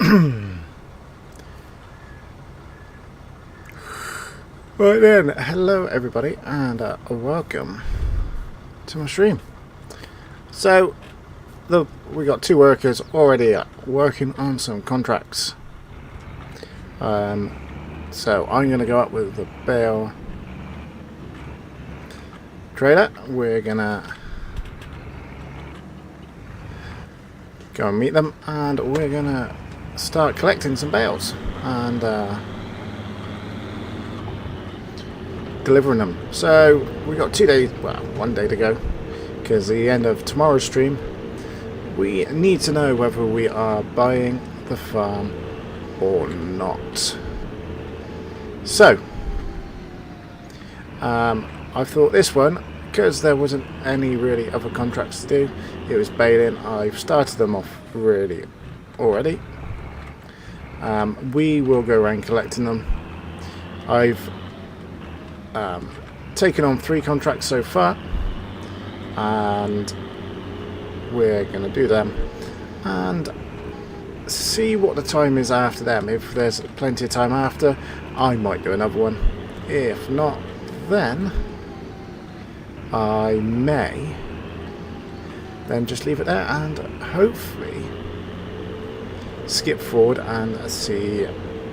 Right then, hello everybody, and welcome to my stream. So, look, we got two workers already working on some contracts. So I'm going to go up with the bale trailer. We're going to go and meet them, and we're going to start collecting some bales and delivering them. So we got 2 days, well, 1 day to go, because the end of tomorrow's stream we need to know whether we are buying the farm or not. So I thought this one, because there wasn't any really other contracts to do, it was baling. I've started them off really already. We will go around collecting them. I've taken on 3 contracts so far, and we're going to do them and see what the time is after them. If there's plenty of time after, I might do another one. If not, then I may then just leave it there and hopefully skip forward and see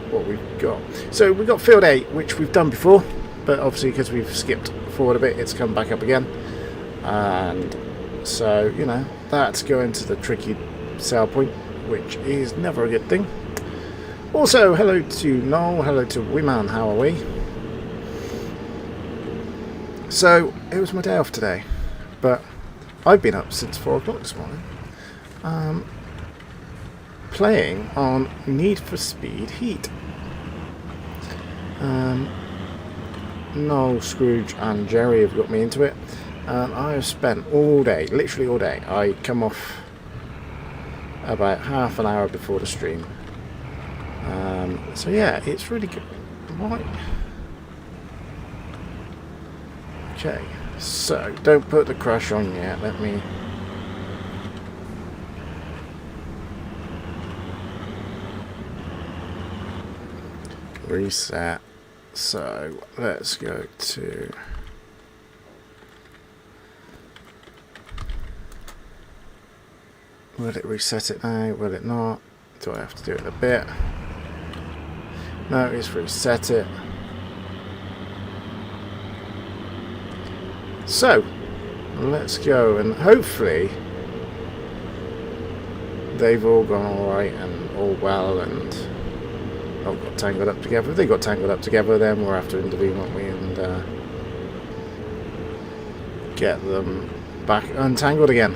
what we've got. So we've got field 8, which we've done before, but obviously because we've skipped forward a bit, it's come back up again, and so, you know, that's going to the tricky sale point, which is never a good thing. Also, hello to Noel, hello to Wiman, how are we? So, it was my day off today, but I've been up since 4 o'clock this morning, playing on Need for Speed Heat. Noel, Scrooge and Jerry have got me into it, and I have spent all day, literally all day. I come off about half an hour before the stream. So yeah, it's really good. Right. Okay, so don't put the crash on yet. Let me reset. So let's go to will it reset it now? Will it not? Do I have to do it in a bit? No, it's reset it. So let's go, and hopefully they've all gone alright and all well and all got tangled up together. If they got tangled up together, then we'll have to intervene, won't we, and get them back untangled again.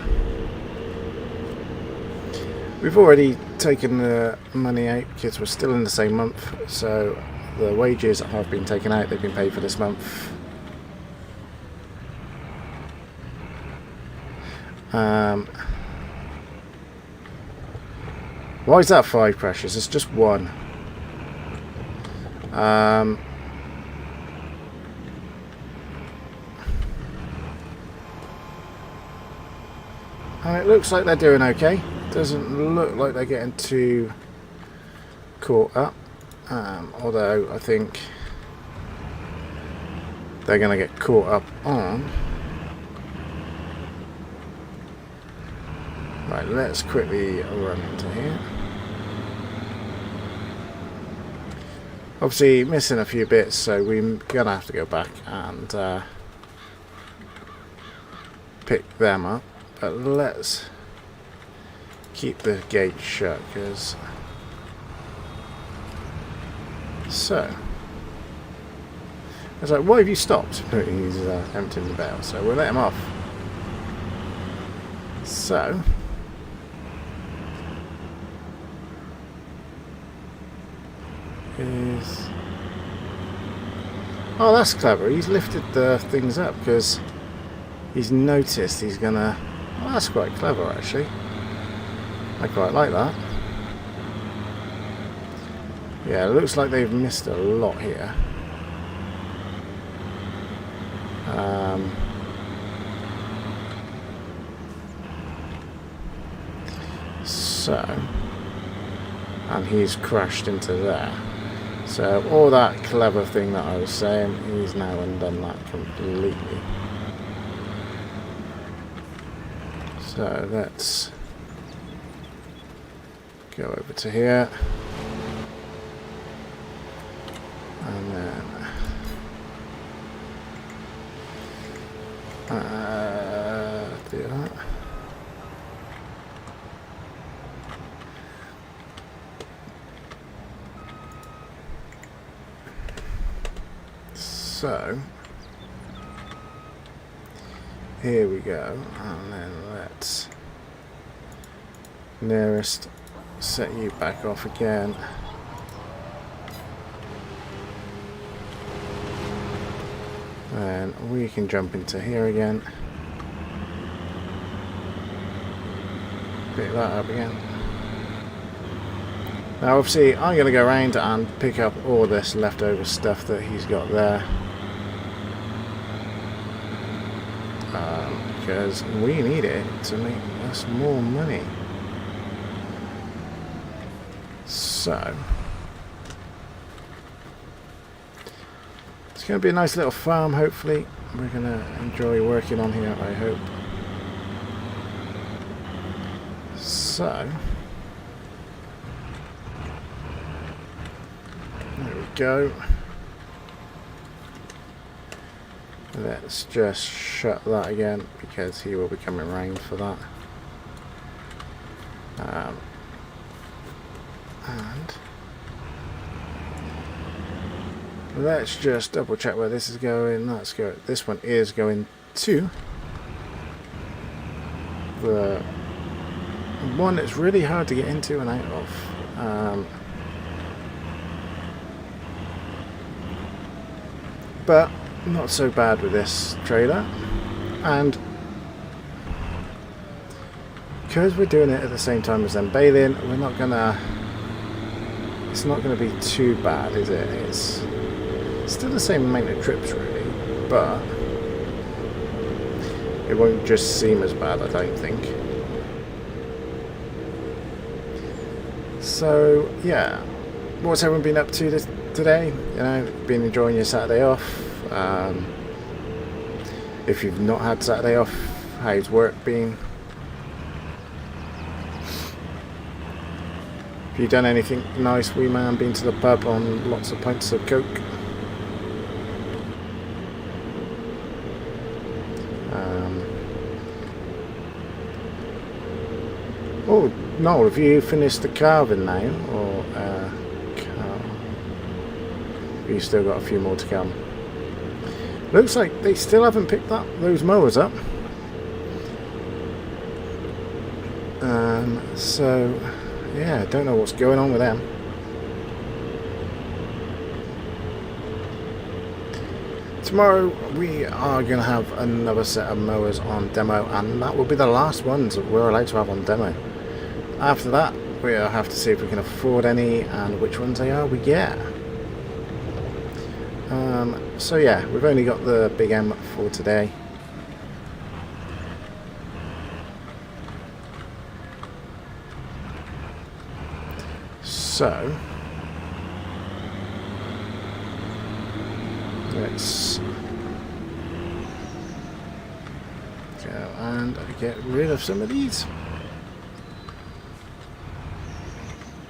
We've already taken the money out because we're still in the same month, so the wages have been taken out, they've been paid for this month. Why is that 5 crashes? It's just 1. And it looks like they're doing okay. Doesn't look like they're getting too caught up, although I think they're going to get caught up on. Right, let's quickly run into here. Obviously missing a few bits, so we're going to have to go back and pick them up, but let's keep the gate shut, because so I was like, why have you stopped? He's emptying the bale, so we'll let him off. So oh, that's clever. He's lifted the things up because he's noticed he's gonna. Well, that's quite clever actually. I quite like that. Yeah, it looks like they've missed a lot here. So and he's crashed into there. So all that clever thing that I was saying, he's now undone that completely. So let's go over to here, and then do that. So here we go, and then let's nearest set you back off again. Then we can jump into here again. Pick that up again. Now obviously I'm going to go around and pick up all this leftover stuff that he's got there. Because we need it to make us more money. So it's going to be a nice little farm, hopefully. We're going to enjoy working on here, I hope. So there we go. Let's just shut that again because he will be coming round for that. And let's just double check where this is going. Let's go. This one is going to the one that's really hard to get into and out of. But not so bad with this trailer, and because we're doing it at the same time as them baling, we're not gonna, it's not gonna be too bad, is it? It's still the same amount of trips really, but it won't just seem as bad, I don't think. So yeah, what's everyone been up to today? You know, been enjoying your Saturday off? If you've not had Saturday off, how's work been? Have you done anything nice, wee man? Been to the pub on lots of pints of coke? Oh no, have you finished the caravan now, or have you still got a few more to come? Looks like they still haven't picked those mowers up. So yeah, don't know what's going on with them. Tomorrow we are going to have another set of mowers on demo, and that will be the last ones that we're allowed to have on demo. After that, we'll have to see if we can afford any and which ones they are we get. So yeah, we've only got the Big M for today. So let's go and get rid of some of these.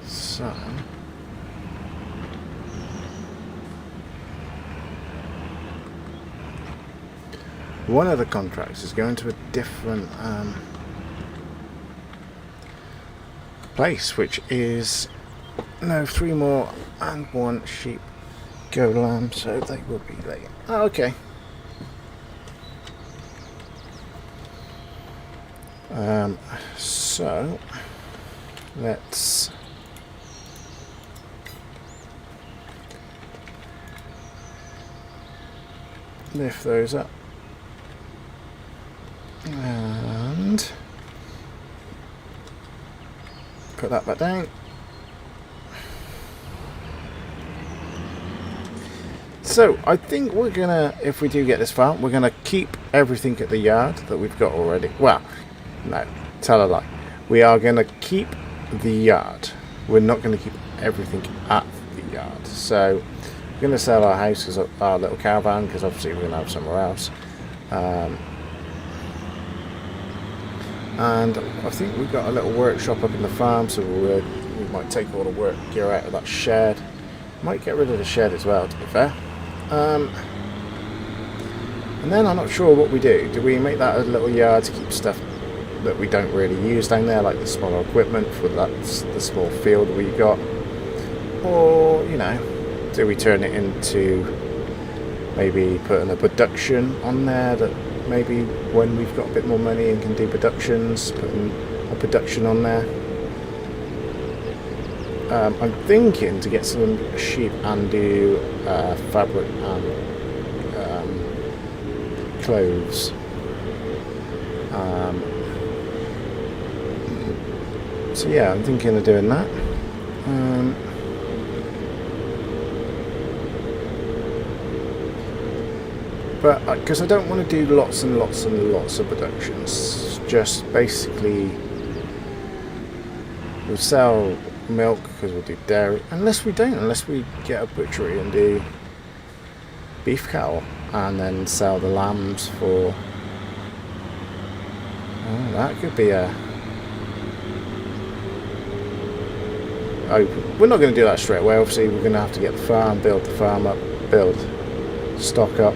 So one of the contracts is going to a different place, which is no 3 more and 1 sheep go lamb, so they will be late. Oh, okay. So let's lift those up and put that back down. So I think we're gonna, if we do get this far, we're gonna keep everything at the yard that we've got already. Well, no, tell a lie. We are gonna keep the yard we're not going to keep everything at the yard. So we're going to sell our house, because our little caravan, because obviously we're going to have somewhere else. And I think we've got a little workshop up in the farm, so we might take all the work gear out of that shed. Might get rid of the shed as well, to be fair. And then I'm not sure what we do. Do we make that a little yard to keep stuff that we don't really use down there, like the smaller equipment for the small field we got? Or, you know, do we turn it into maybe putting a production on there, that maybe when we've got a bit more money and can do productions, putting a production on there? I'm thinking to get some sheep and do fabric and clothes. So yeah, I'm thinking of doing that. But because I don't want to do lots and lots and lots of productions, just basically we'll sell milk, because we'll do dairy, unless we get a butchery and do beef cattle, and then sell the lambs for, oh, that could be a, oh, we're not going to do that straight away. Obviously we're going to have to get the farm, build the farm up, build stock up.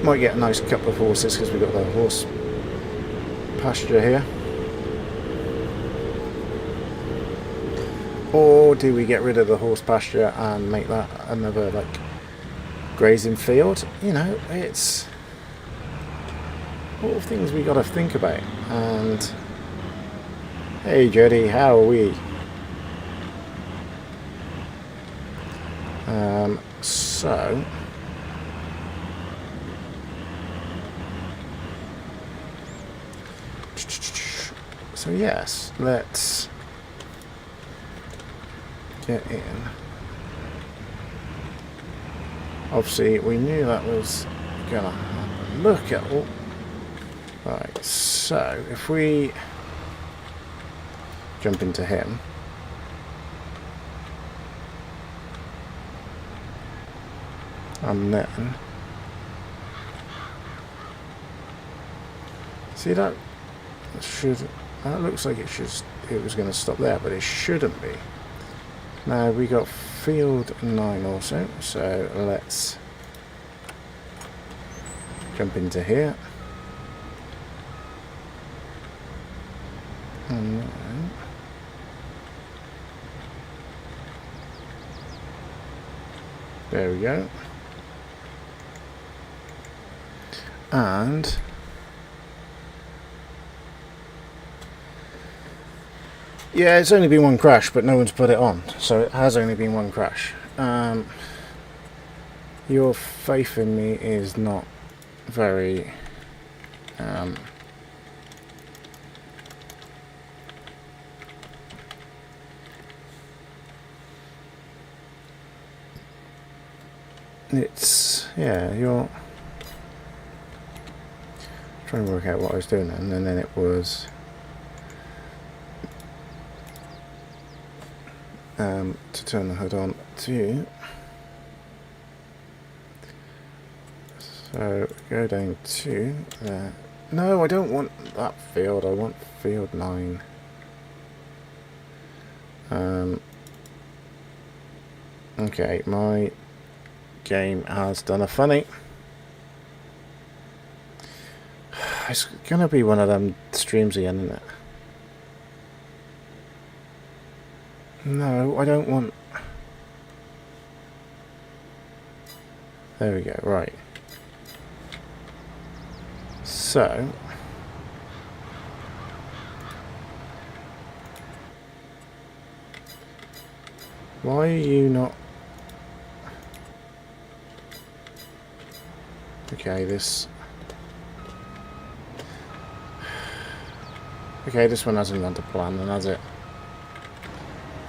Might get a nice couple of horses, because we've got the horse pasture here. Or do we get rid of the horse pasture and make that another like grazing field? You know, it's all things we got to think about. And hey Jody, how are we? So yes, let's get in. Obviously we knew that was gonna happen. Look at all. Right, so if we jump into him, and then see that looks like it was going to stop there, but it shouldn't be. Now we got field 9 also, so let's jump into here. And then there we go. And yeah, it's only been one crash, but no one's put it on, so it has only been one crash. Your faith in me is not very it's, yeah, you're trying to work out what I was doing then, and then it was to turn the hood on to, so go down to there. No, I don't want that field, I want field 9. Okay, my game has done a funny. It's gonna be one of them streams again, isn't it? No, I don't want... There we go, right. So... why are you not... Okay, this... Okay, this one hasn't gone to plan then, has it?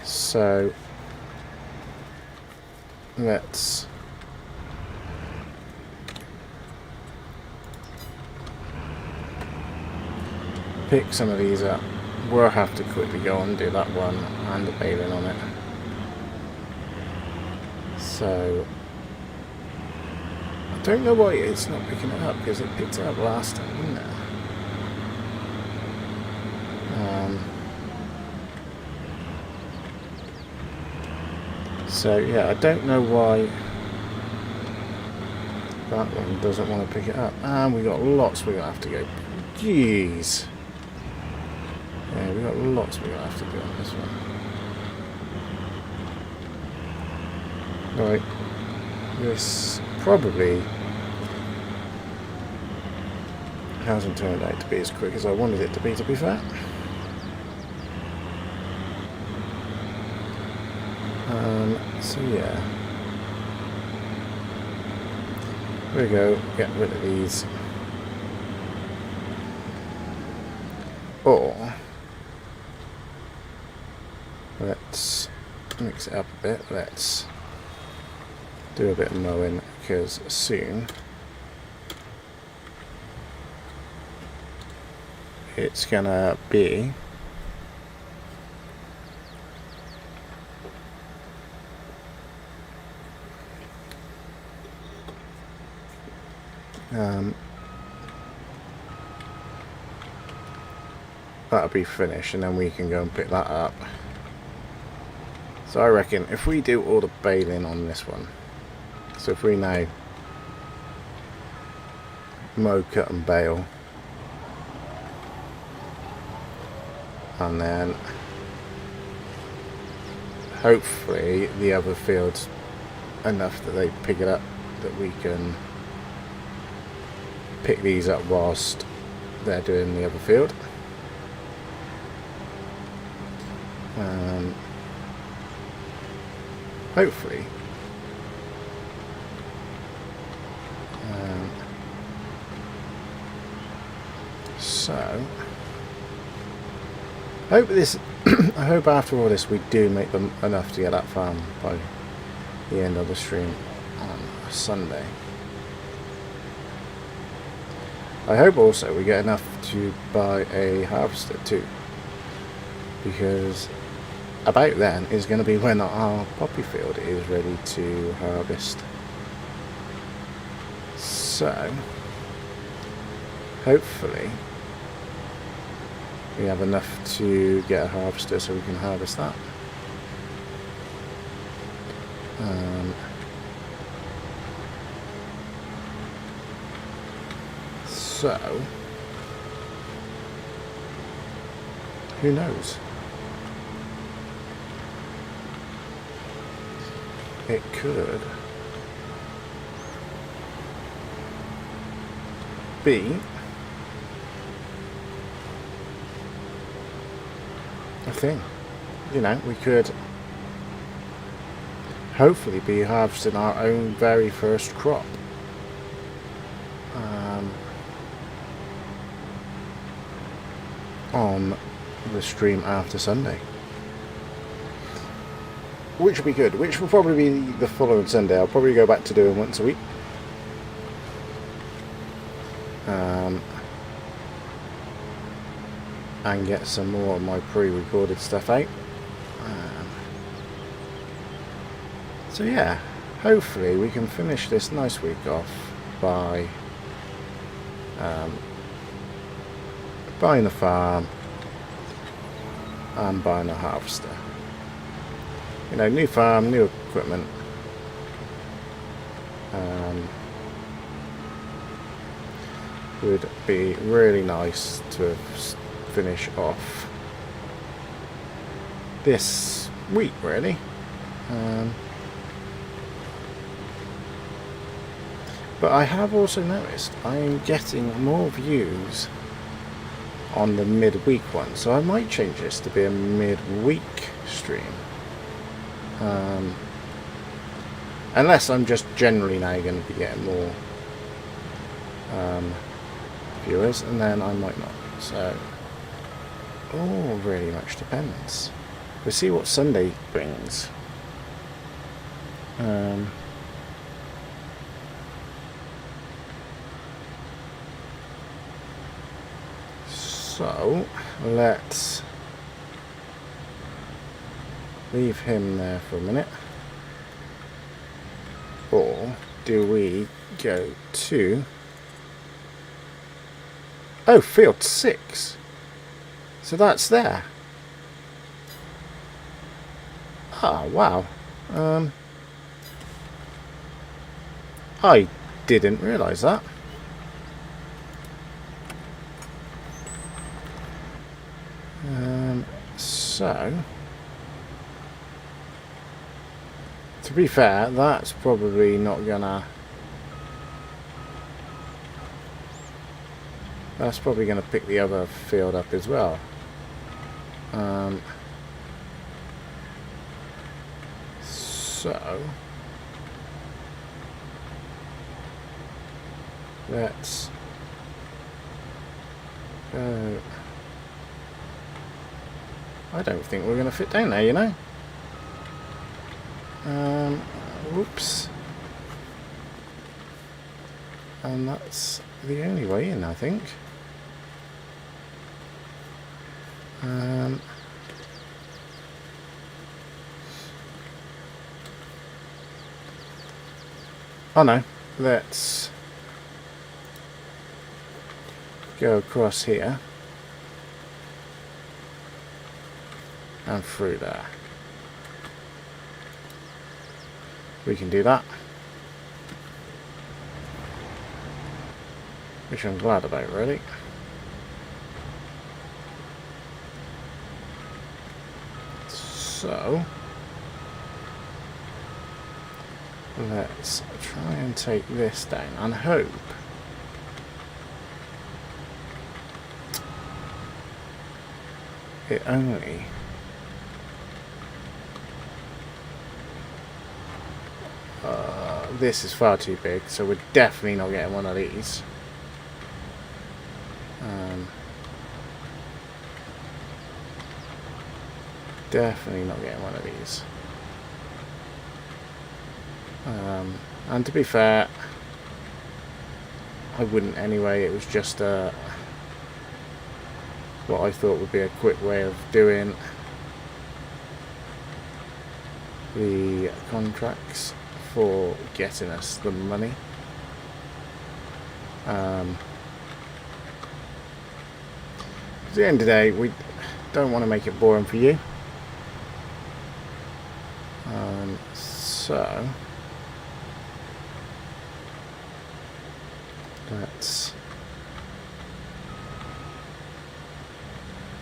So let's pick some of these up. We'll have to quickly go and do that one and the baling on it. So I don't know why it's not picking it up, because it picked it up last time, didn't it? So yeah, I don't know why that one doesn't want to pick it up. And we got lots we're going to have to go. Jeez. Yeah, we got lots we're going to have to do on this one. Right. This probably hasn't turned out to be as quick as I wanted it to be fair. So yeah, there we go, get rid of these. Or let's mix it up a bit, let's do a bit of mowing, because soon it's gonna be that'll be finished, and then we can go and pick that up. So I reckon if we do all the baling on this one, so if we now mow, cut and bale, and then hopefully the other fields enough that they pick it up, that we can pick these up whilst they're doing the other field. Hopefully so hope this I hope after all this we do make them enough to get that farm by the end of the stream on Sunday. I hope also we get enough to buy a harvester too, because about then is going to be when our poppy field is ready to harvest. So hopefully we have enough to get a harvester so we can harvest that. So who knows? It could be a thing. You know, we could hopefully be harvesting our own very first crop. On the stream after Sunday, which will be good, which will probably be the following Sunday. I'll probably go back to doing once a week, and get some more of my pre-recorded stuff out. So yeah, hopefully we can finish this nice week off by buying a farm and buying a harvester. You know, new farm, new equipment. Would be really nice to finish off this week, really. But I have also noticed I'm getting more views on the midweek one, so I might change this to be a midweek stream. Unless I'm just generally now going to be getting more viewers, and then I might not. So all really much depends. We'll see what Sunday brings. So let's leave him there for a minute. Or do we go to... Oh, field 6. So that's there. Ah, wow. I didn't realise that. So, to be fair, that's probably not gonna... That's probably gonna pick the other field up as well. So, let's go... I don't think we're going to fit down there, you know. Whoops. And that's the only way in, I think. Oh no, let's go across here. And through there. We can do that. Which I'm glad about, really. So, let's try and take this down and hope it only... this is far too big, so we're definitely not getting one of these. Definitely not getting one of these. And to be fair, I wouldn't anyway. It was just what I thought would be a quick way of doing the contracts for getting us the money. At the end of the day, we don't want to make it boring for you. So let's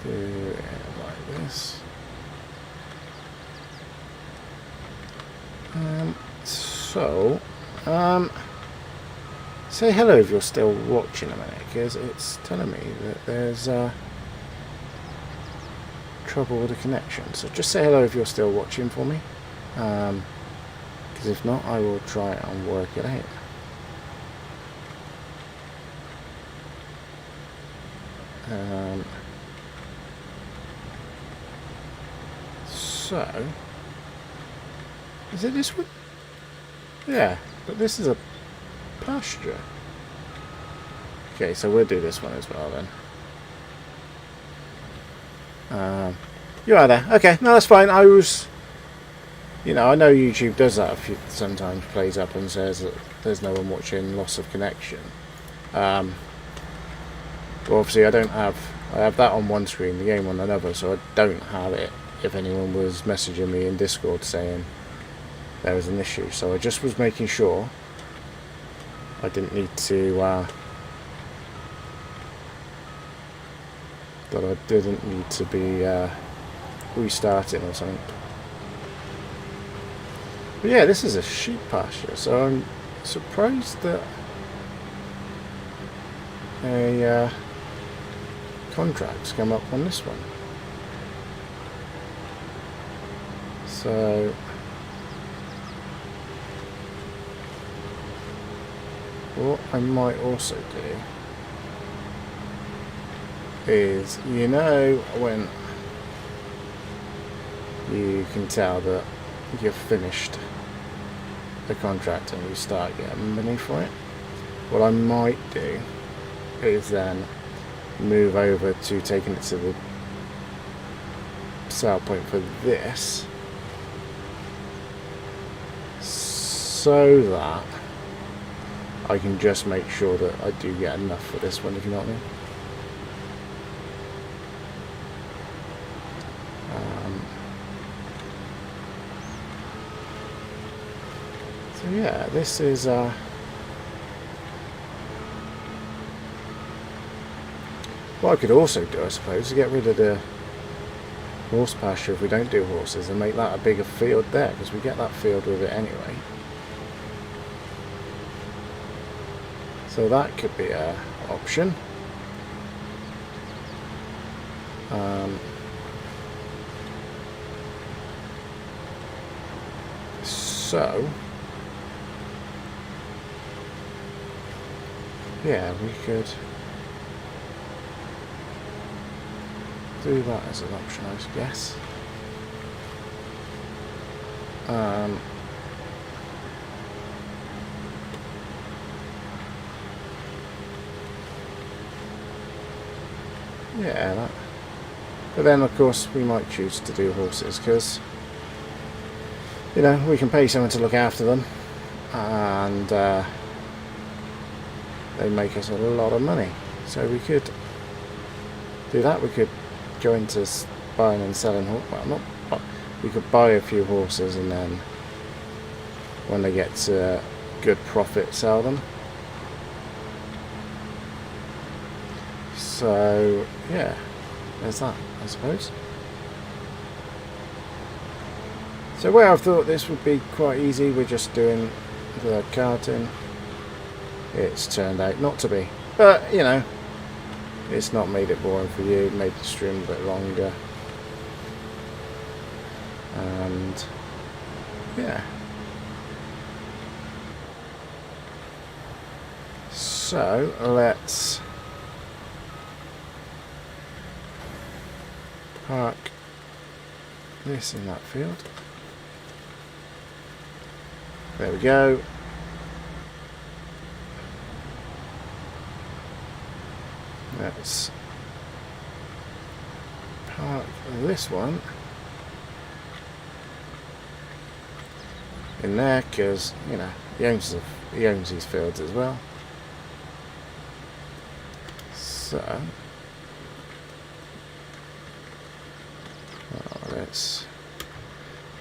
do it like this. Say hello if you're still watching a minute, because it's telling me that there's trouble with the connection. So just say hello if you're still watching for me, because if not, I will try and work it out. So, is it this one? Yeah, but this is a pasture. Okay, so we'll do this one as well then. You are there. Okay, no, that's fine. I was, you know, I know YouTube does that. Sometimes plays up and says that there's no one watching, loss of connection. But obviously I have that on one screen, the game on another, so I don't have it if anyone was messaging me in Discord saying there was an issue. So I just was making sure I didn't need to that I didn't need to be restarting or something. But yeah, this is a sheep pasture, so I'm surprised that a contract's come up on this one. So what I might also do is, you know, when you can tell that you've finished the contract and you start getting money for it, what I might do is then move over to taking it to the sale point for this, so that I can just make sure that I do get enough for this one, if you know what I mean. So yeah, this is what I could also do, I suppose, is get rid of the horse pasture if we don't do horses and make that a bigger field there, because we get that field with it anyway. So that could be an option. So yeah, we could do that as an option, I guess. Yeah, that. But then, of course, we might choose to do horses because, you know, we can pay someone to look after them, and they make us a lot of money. So we could do that. We could go into buying and selling horses. Well, not. But we could buy a few horses and then, when they get to good profit, sell them. So yeah, there's that, I suppose. So where I thought this would be quite easy, we're just doing the carting. It's turned out not to be, but you know, it's not made it boring for you. It made the stream a bit longer, and yeah. So let's park this in that field. There we go. Let's park this one in there because, you know, he owns these fields as well. So let's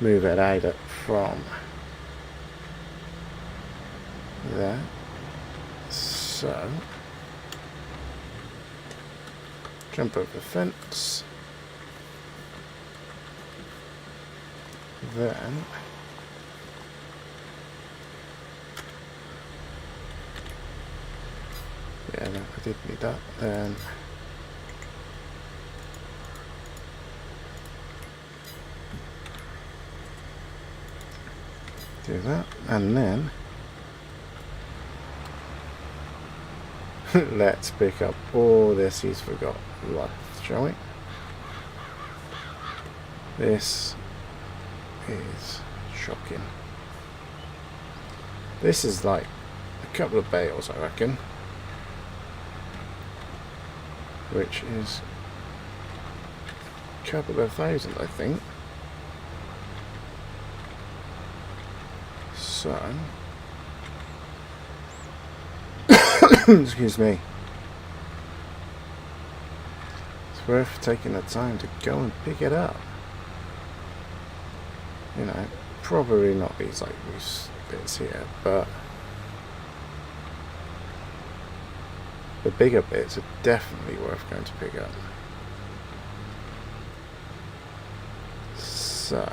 move it out from there. So jump over the fence, then yeah, no, I did need that. Then do that, and then let's pick up all this he's forgot left, shall we? This is shocking. This is like a couple of bales, I reckon, which is a couple of thousand, I think. So excuse me. It's worth taking the time to go and pick it up. You know, probably not these like loose bits here, but the bigger bits are definitely worth going to pick up. So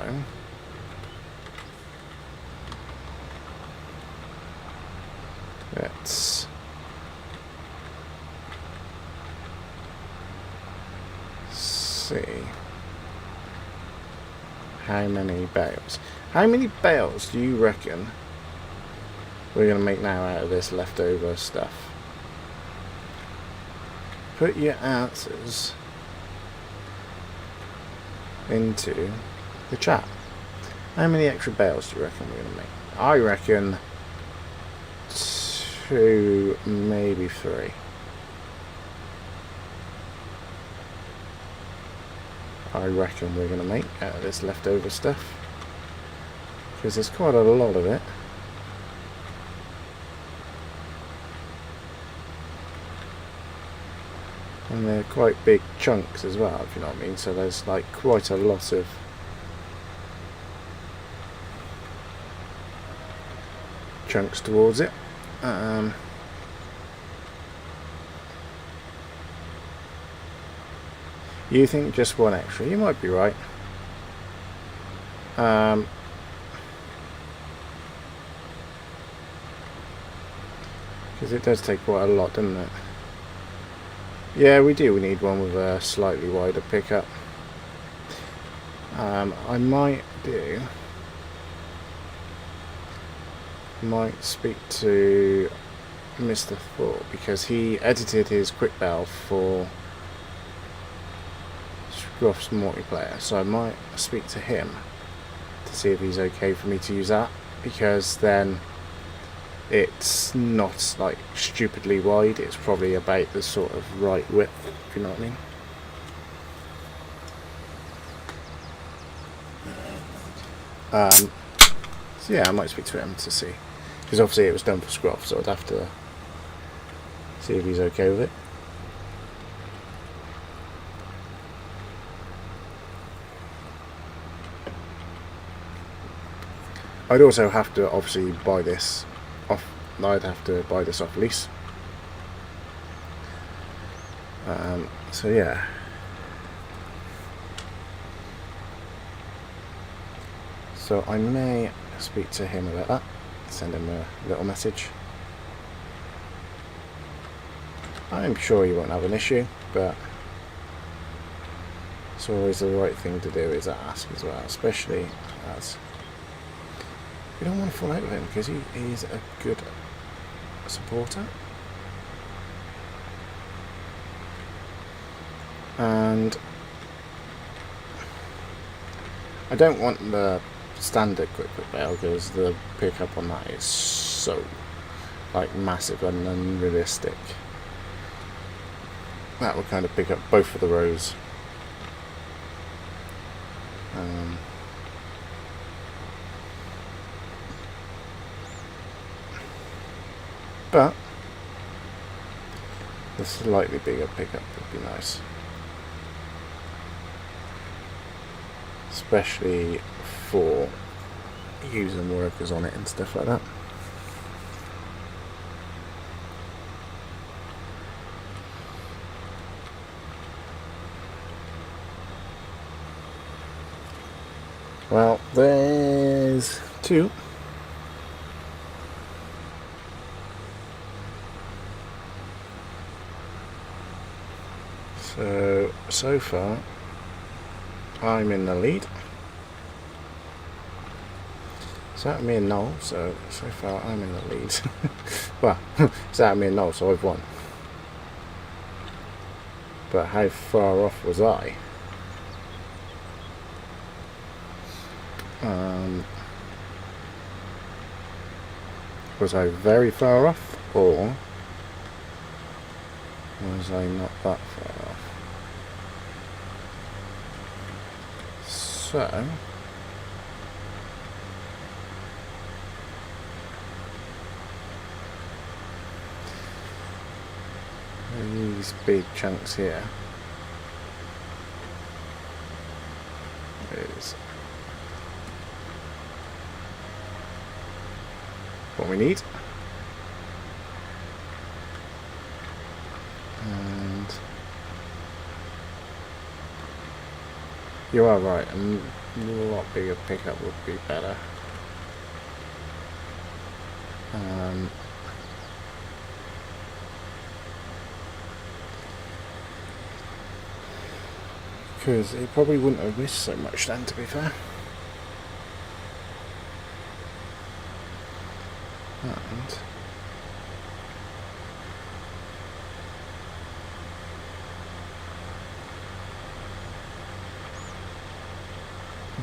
let's see how many bales. How many bales do you reckon we're going to make now out of this leftover stuff? Put your answers into the chat. How many extra bales do you reckon we're going to make? I reckon 2, maybe 3. I reckon we're going to make out of this leftover stuff, because there's quite a lot of it. And they're quite big chunks as well, if you know what I mean. So there's like quite a lot of chunks towards it. You think just one extra? You might be right. Because it does take quite a lot, doesn't it? Yeah, we do. We need one with a slightly wider pickup. I might speak to Mr. Thor, because he edited his quick bell for Scoft's multiplayer, so I might speak to him to see if he's okay for me to use that, because then it's not like stupidly wide, it's probably about the sort of right width, if you know what I mean. So yeah, I might speak to him to see, because obviously it was done for Scoft, so I'd have to see if he's okay with it. I'd also have to obviously buy this off. I'd have to buy this off lease. So yeah. So I may speak to him about that. Send him a little message. I'm sure he won't have an issue, but it's always the right thing to do is ask as well, especially as we don't want to fall out with him, because he is a good supporter. And I don't want the standard quick bale, because the pickup on that is so like massive and unrealistic. That would kind of pick up both of the rows. But the slightly bigger pickup would be nice, especially for using workers on it and stuff like that. Well, there's two. So far, I'm in the lead. It's out of me and Noel, so far I'm in the lead. Well, it's out of me and Noel, so I've won. But how far off was I? Was I very far off, or was I not that far off? So these big chunks here is what we need. And you are right, a lot bigger pickup would be better. Because it probably wouldn't have missed so much then, to be fair. And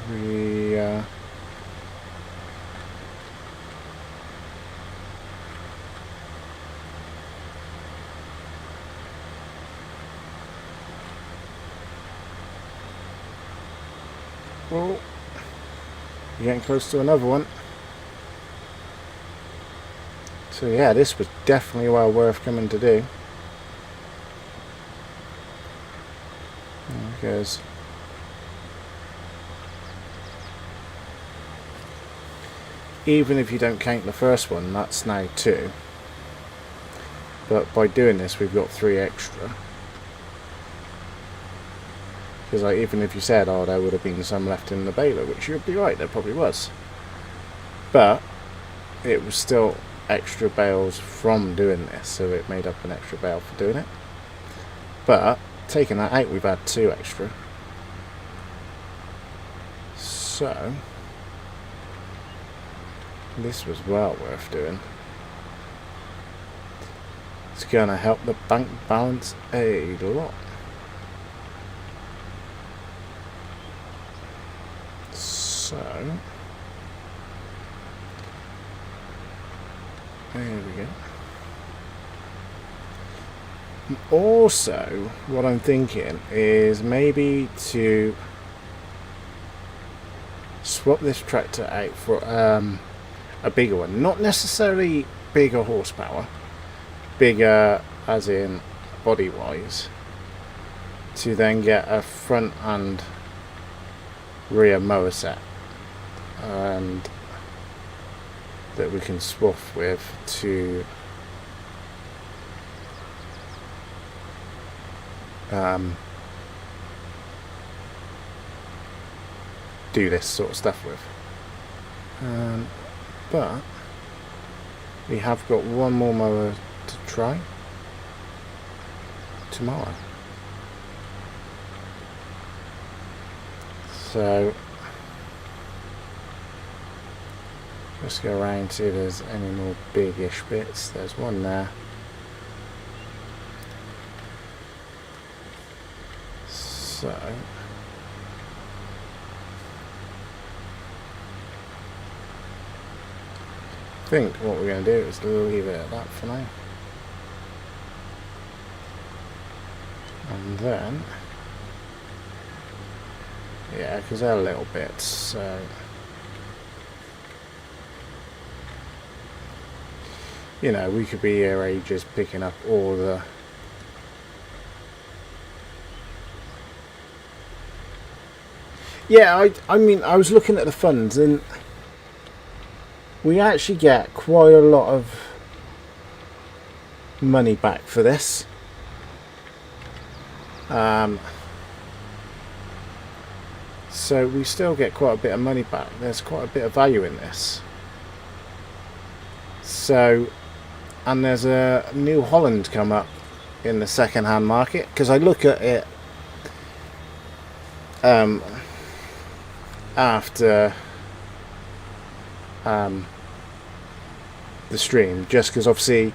we Oh, you're getting close to another one. So yeah, this was definitely well worth coming to do. Because even if you don't count the first one, that's now 2. But by doing this, we've got 3 extra. Because like, even if you said, oh, there would have been some left in the baler, which you'd be right, there probably was. But it was still extra bales from doing this, so it made up an extra bale for doing it. But taking that out, we've had 2 extra. So this was well worth doing. It's going to help the bank balance a lot. So there we go. Also, what I'm thinking is maybe to swap this tractor out for a bigger one. Not necessarily bigger horsepower, bigger as in body wise, to then get a front and rear mower set, and that we can swap with to do this sort of stuff with. But we have got one more mower to try tomorrow. So let's go around and see if there's any more big-ish bits. There's one there. So I think what we're going to do is leave it at that for now. And then, yeah, because they're little bits, so you know, we could be here ages picking up all the I mean, I was looking at the funds and we actually get quite a lot of money back for this. So we still get quite a bit of money back. There's quite a bit of value in this. So, and there's a New Holland come up in the second-hand market, because I look at it after the stream, just because obviously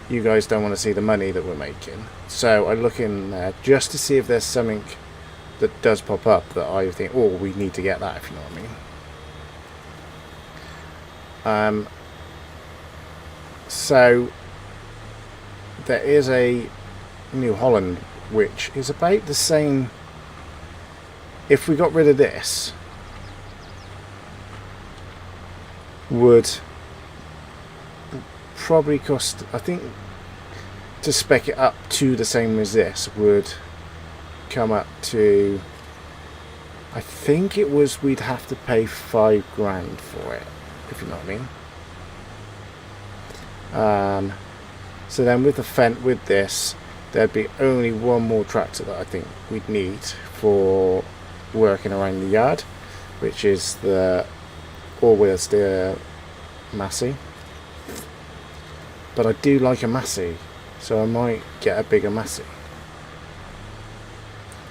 you guys don't want to see the money that we're making, so I look in there just to see if there's something that does pop up that I think, oh, we need to get that, if you know what I mean. So there is a New Holland which is about the same. If we got rid of this, would probably cost, I think, to spec it up to the same as this would come up to, I think it was, we'd have to pay $5 grand for it, if you know what I mean. So then with the Fent, with this, there'd be only one more tractor that I think we'd need for working around the yard, which is the all-wheel steer Massey. But I do like a Massey, so I might get a bigger Massey,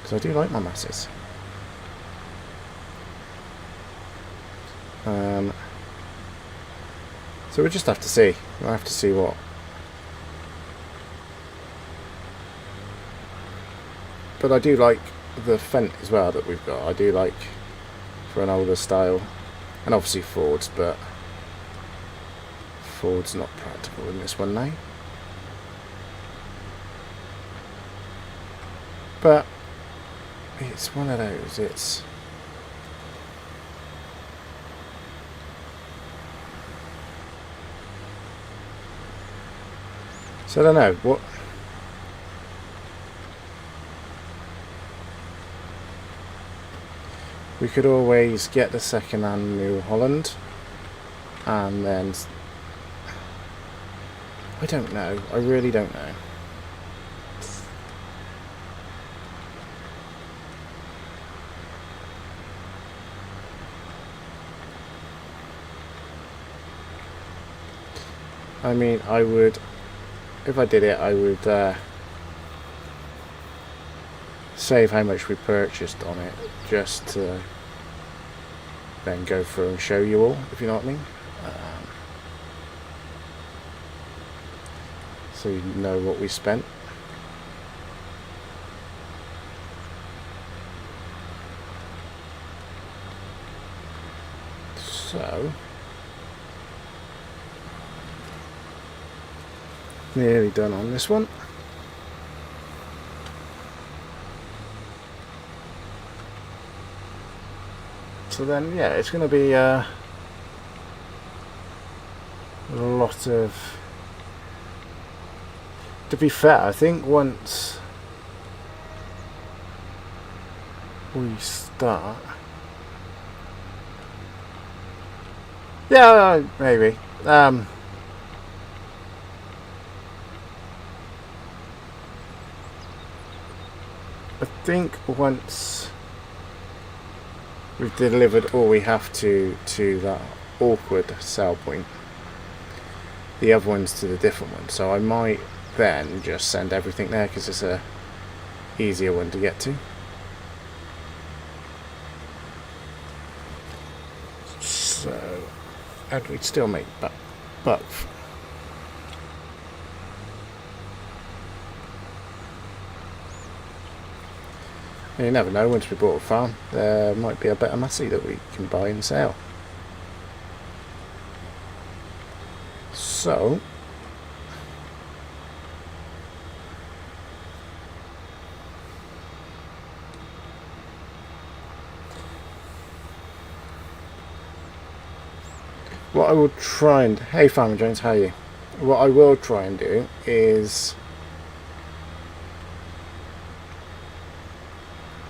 because I do like my Masseys. So we'll just have to see. We'll have to see what. But I do like the Fent as well that we've got. I do like for an older style, and obviously Ford's, but Ford's not practical in this one now. But it's one of those. It's So I don't know what. We could always get the second-hand New Holland, and then I don't know. I really don't know. I mean, I would, if I did it, I would save how much we purchased on it, just to then go through and show you all, if you know what I mean. So you know what we spent. So nearly done on this one. So then, yeah, it's going to be a lot of. To be fair, I think once we start, yeah, maybe. I think once we've delivered all we have to that awkward sell point, the other ones to the different one. So I might then just send everything there because it's a easier one to get to. So, and we'd still make both. And you never know, once we bought a farm, there might be a better Massey that we can buy and sell. So, what I will try and... Hey Farmer Jones, how are you? What I will try and do is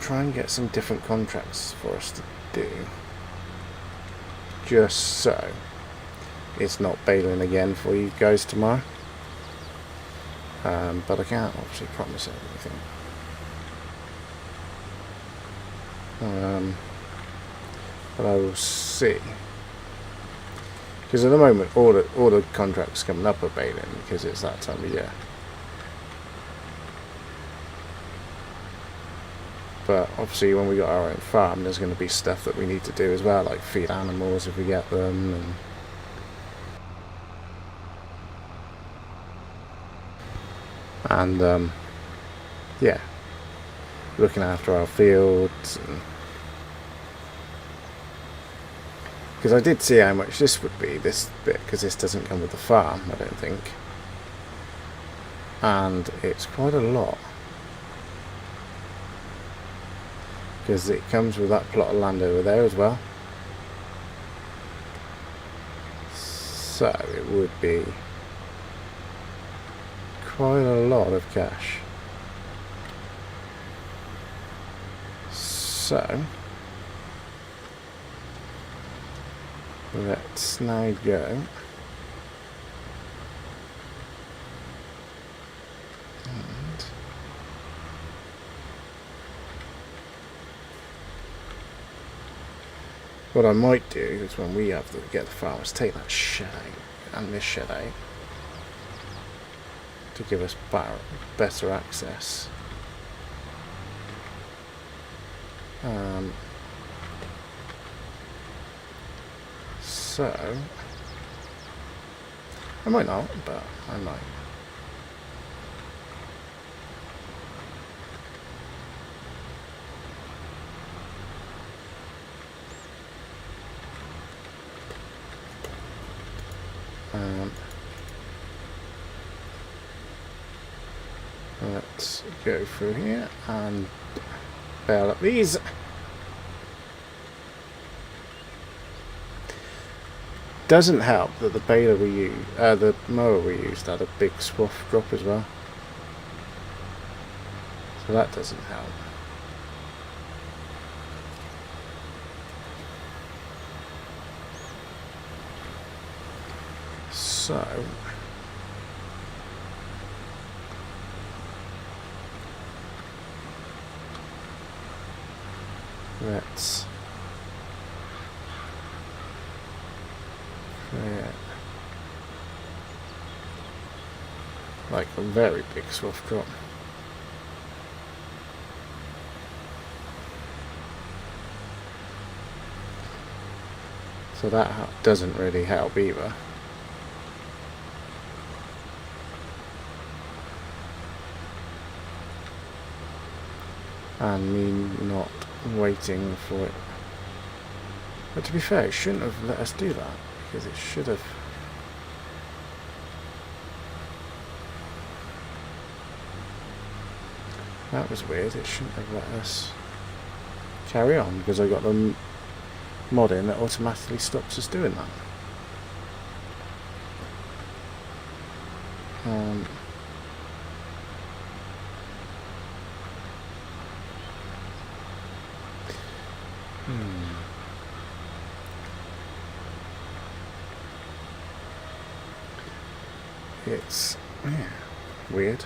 try and get some different contracts for us to do, just so it's not bailing again for you guys tomorrow. But I can't obviously promise anything. But I will see. Because at the moment, all the contracts coming up are bailing because it's that time of year. But obviously, when we got our own farm, there's going to be stuff that we need to do as well, like feed animals if we get them, and yeah, looking after our fields. Because I did see how much this would be, this bit, because this doesn't come with the farm, I don't think. And it's quite a lot. Because it comes with that plot of land over there as well. So it would be quite a lot of cash. So let's now go and what I might do is when we have to get the farmers, take that shed out and this shed out to give us better access. So I might not, but I might. Let's go through here and bail up these. doesn't help that the baler we use, the mower we used had a big swath drop as well. So that doesn't help. So let's create like a very big swath drop. So that doesn't really help either. And me not waiting for it. But to be fair, it shouldn't have let us do that, because it should have. That was weird, it shouldn't have let us carry on, because I got the mod in that automatically stops us doing that. It's weird.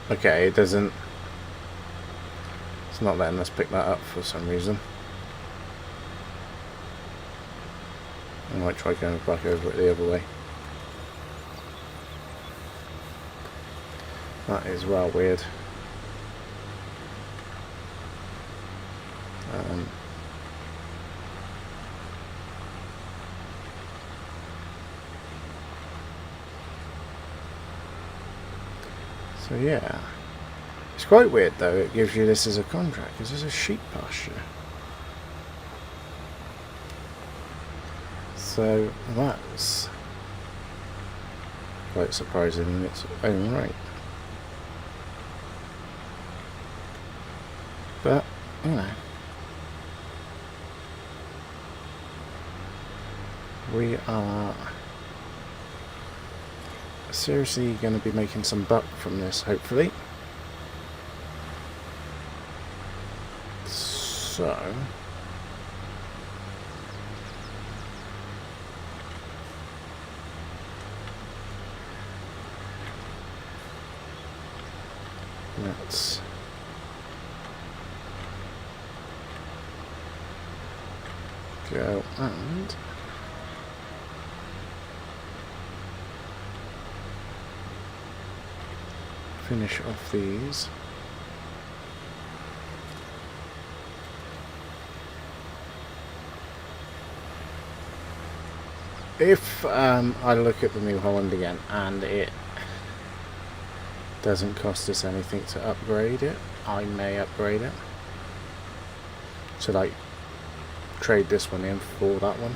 Okay, it doesn't. It's not letting us pick that up for some reason. I might try going back over it the other way. That is well weird. So yeah, it's quite weird though. It gives you this as a contract because there's a sheep pasture. So that's quite surprising in its own right. But, you know, we are seriously going to be making some buck from this, hopefully. So let's go and finish off these. If I look at the New Holland again and it doesn't cost us anything to upgrade it, I may upgrade it. So like trade this one in for that one.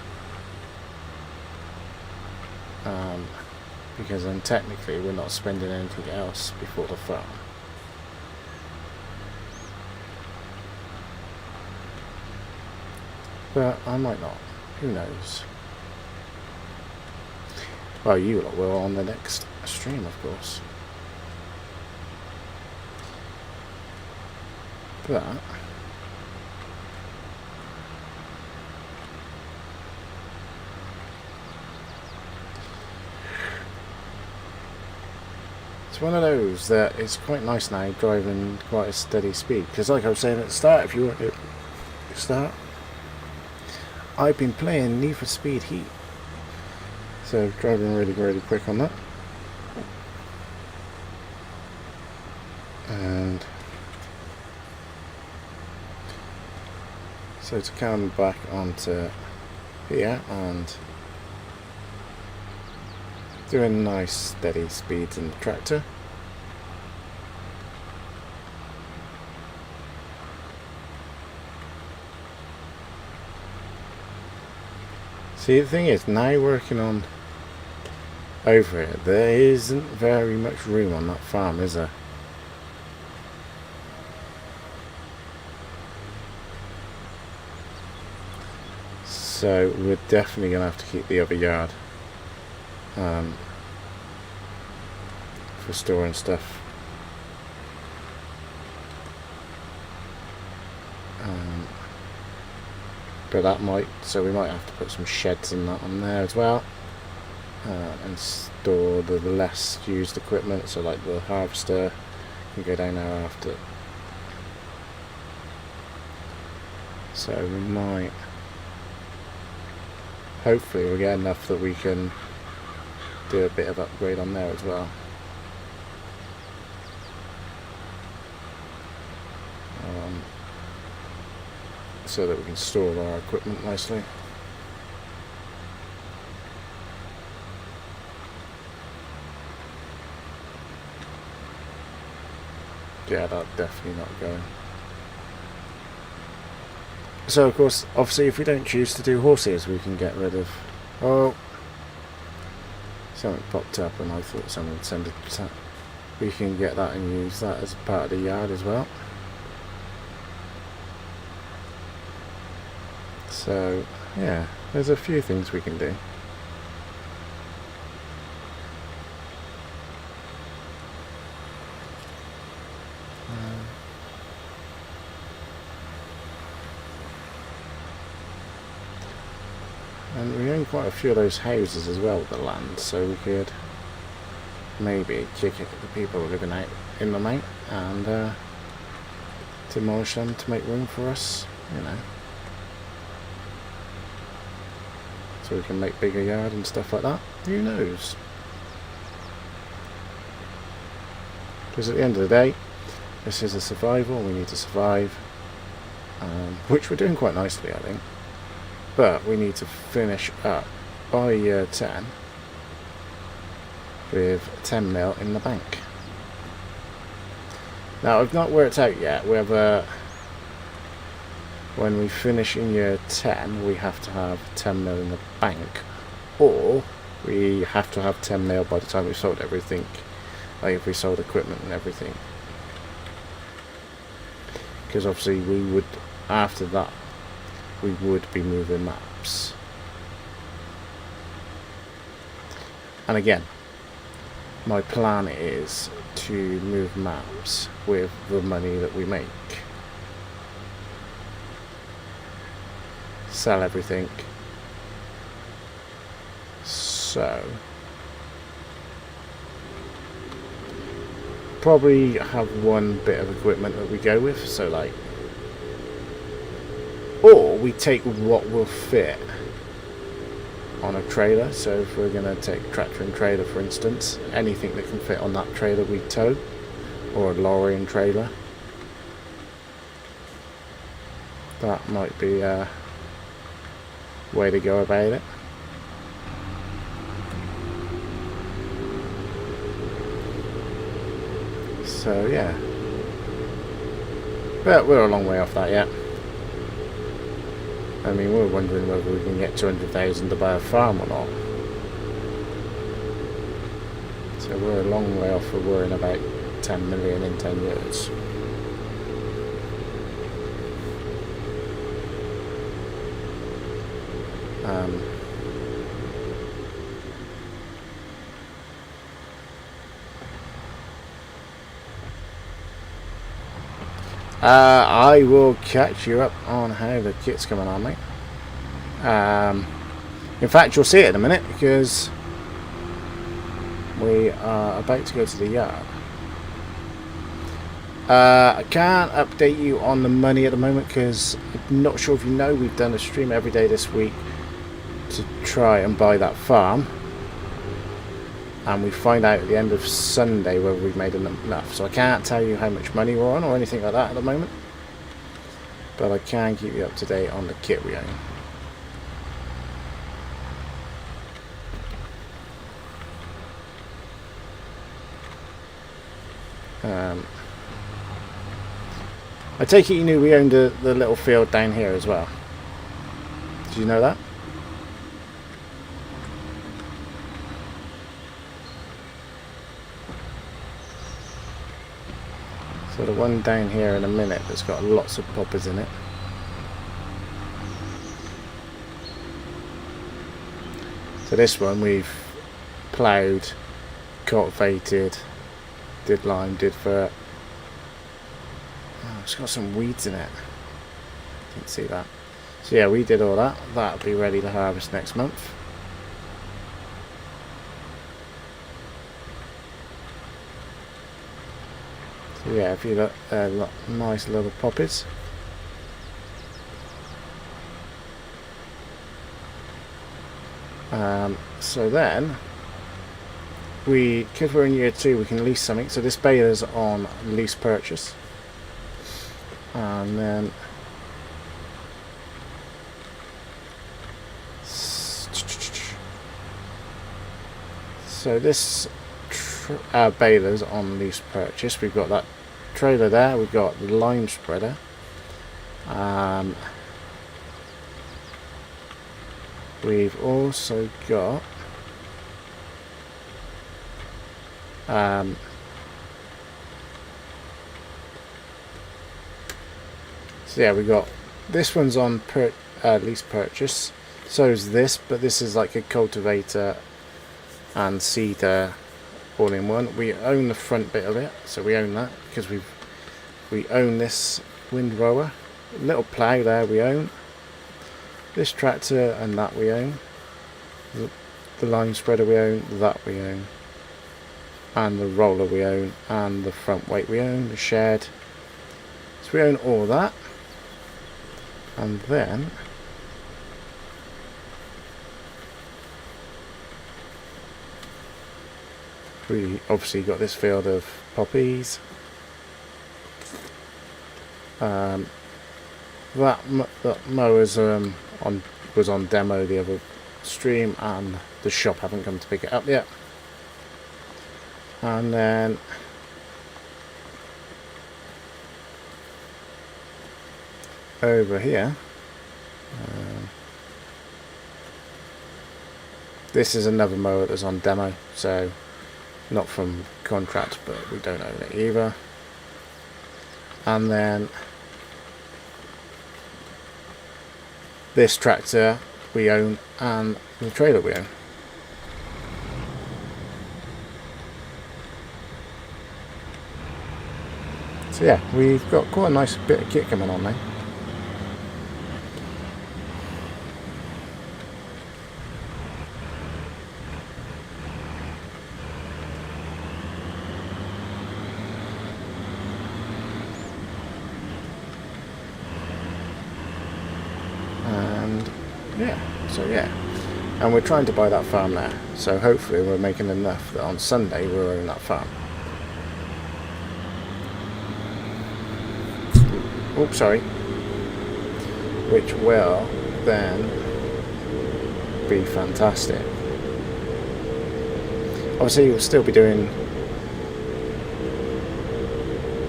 Because then technically we're not spending anything else before the farm. But I might not. Who knows? Well, you lot will on the next stream, of course. But it's one of those that it's quite nice now driving quite a steady speed, because like I was saying at the start, if you want to start, I've been playing Need for Speed Heat, so driving really quick on that. And so to come back onto here and doing nice steady speeds in the tractor. See, the thing is, now working on over it, there isn't very much room on that farm, is there? So we're definitely going to have to keep the other yard for storing stuff. But that might, so we might have to put some sheds and that on there as well, and store the less used equipment, so like the harvester can go down there after. So we might, hopefully we'll get enough that we can do a bit of upgrade on there as well. So that we can store our equipment nicely. Yeah, that's definitely not going. So of course, obviously if we don't choose to do horses, we can get rid of... Oh! Something popped up and I thought someone would send it. We can get that and use that as part of the yard as well. So, yeah, there's a few things we can do. And we own quite a few of those houses as well with the land, so we could maybe kick it at the people living out in them out and demolish them to make room for us, you know. So we can make bigger yard and stuff like that. Who knows? Because at the end of the day, this is a survival. We need to survive, which we're doing quite nicely, I think. But we need to finish up by year 10 with 10 mil in the bank. Now I've not worked out yet whether when we finish in year 10 we have to have 10 mil in the bank, or we have to have 10 mil by the time we've sold everything, like if we sold equipment and everything. Because obviously we would, after that, we would be moving maps. And again, my plan is to move maps with the money that we make. Sell everything. So probably have one bit of equipment that we go with, so like, or we take what will fit on a trailer. So if we're going to take tractor and trailer, for instance, anything that can fit on that trailer we tow, or a lorry and trailer. That might be a way to go about it. So yeah, but we're a long way off that yet. I mean, we're wondering whether we can get 200,000 to buy a farm or not. So we're a long way off. We're worrying about 10 million in 10 years. I will catch you up on how the kit's coming on, mate. In fact, you'll see it in a minute because we are about to go to the yard. I can't update you on the money at the moment because I'm not sure if you know, we've done a stream every day this week to try and buy that farm, and we find out at the end of Sunday whether we've made enough. So I can't tell you how much money we're on or anything like that at the moment, but I can keep you up to date on the kit we own. I take it you knew we owned the little field down here as well. Did you know that? So the one down here in a minute that's got lots of poppers in it. So this one we've ploughed, cultivated, did lime, did fert. Oh, it's got some weeds in it. Didn't see that. So yeah, we did all that. That'll be ready to harvest next month. So yeah, if you look, nice little poppies. So then, because we're in year 2, we can lease something. So this baler's on lease purchase. And then so this baler's on lease purchase. We've got that trailer there, we've got the lime spreader. We've also got so yeah, we got this one's on lease purchase. So is this, but this is like a cultivator and seeder all in one. We own the front bit of it, so we own that because we own this windrower. Little plough there we own. This tractor and that we own. The line spreader we own, that we own. And the roller we own, and the front weight we own, the shed. So we own all that. And then we obviously got this field of poppies. That mower's was on demo the other stream, and the shop haven't come to pick it up yet. And then over here, this is another mower that's on demo, so not from contract, but we don't own it either. And then this tractor we own, and the trailer we own. So yeah, we've got quite a nice bit of kit coming on now. And yeah, and we're trying to buy that farm now, so hopefully we're making enough that on Sunday we'll own that farm. Oops, sorry. Which will then be fantastic. Obviously we'll still be doing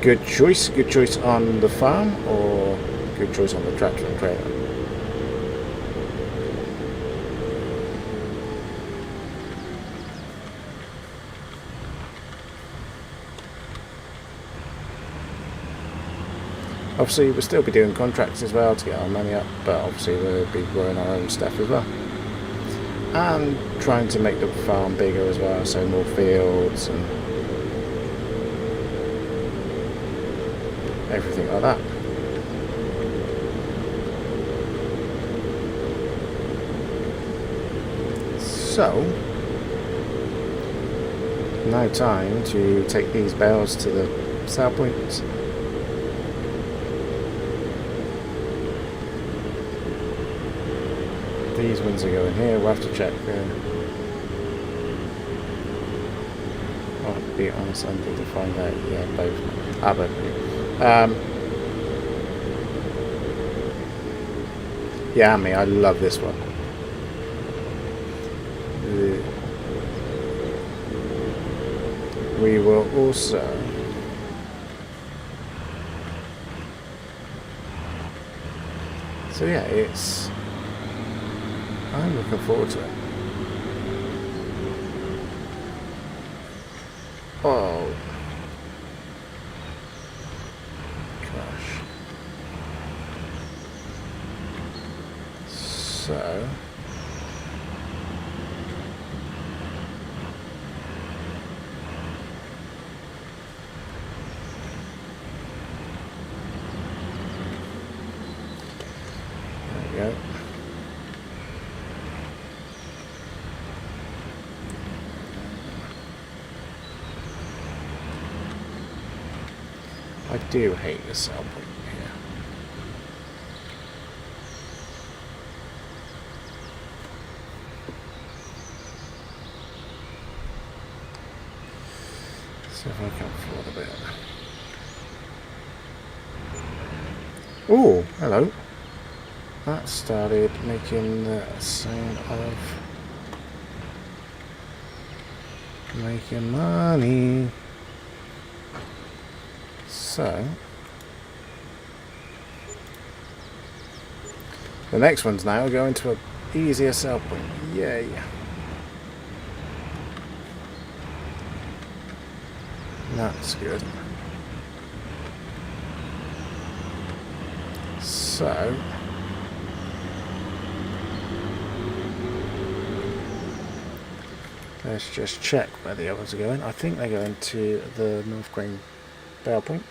good choice on the farm, or good choice on the tractor and trailer. Obviously we'll still be doing contracts as well to get our money up, but obviously we'll be growing our own stuff as well. And trying to make the farm bigger as well, so more fields and everything like that. So, now time to take these bales to the sale points. These ones are going here, we'll have to check. I'll be honest, I need to find out. Yeah, both. Both. Yeah, I love this one. We will also so yeah, I'm looking forward to it. Oh. So there we go. I do hate the cell point here. See if I can afford a bit. Oh, hello. That started making the sound of making money. So the next one's now going to an easier sell point. Yay. That's good. So let's just check where the others are going. I think they're going to the North Green Bale Point.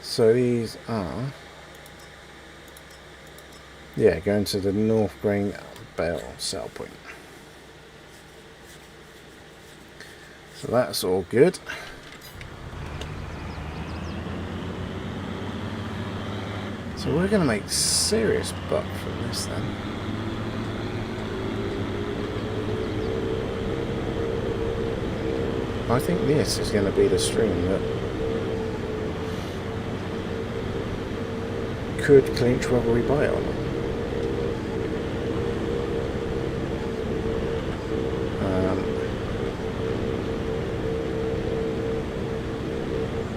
So these are, yeah, going to the North Green Bale Sale Point. So that's all good. So we're going to make serious buck from this then. I think this is going to be the stream that could clinch whether we buy it or not.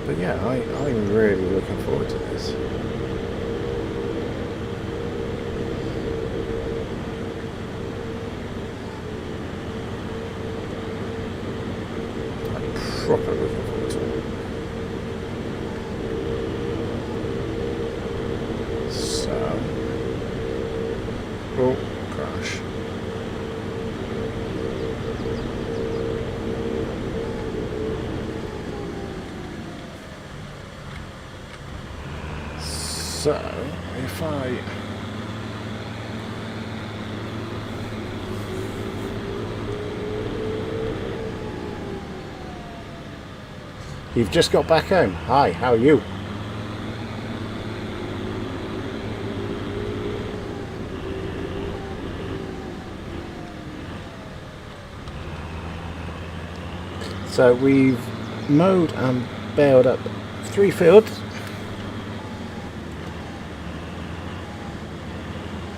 But yeah, I'm really looking forward to this. Proper looking forward to it. So, oh, crash. So, if You've just got back home. Hi, how are you? So we've mowed and baled up 3 fields.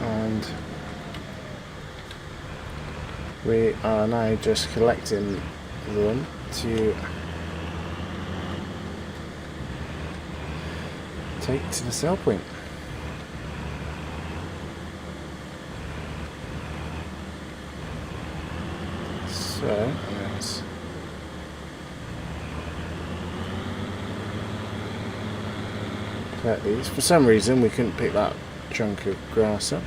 And we are now just collecting them to take to the sell point. So let's collect these. For some reason we couldn't pick that chunk of grass up.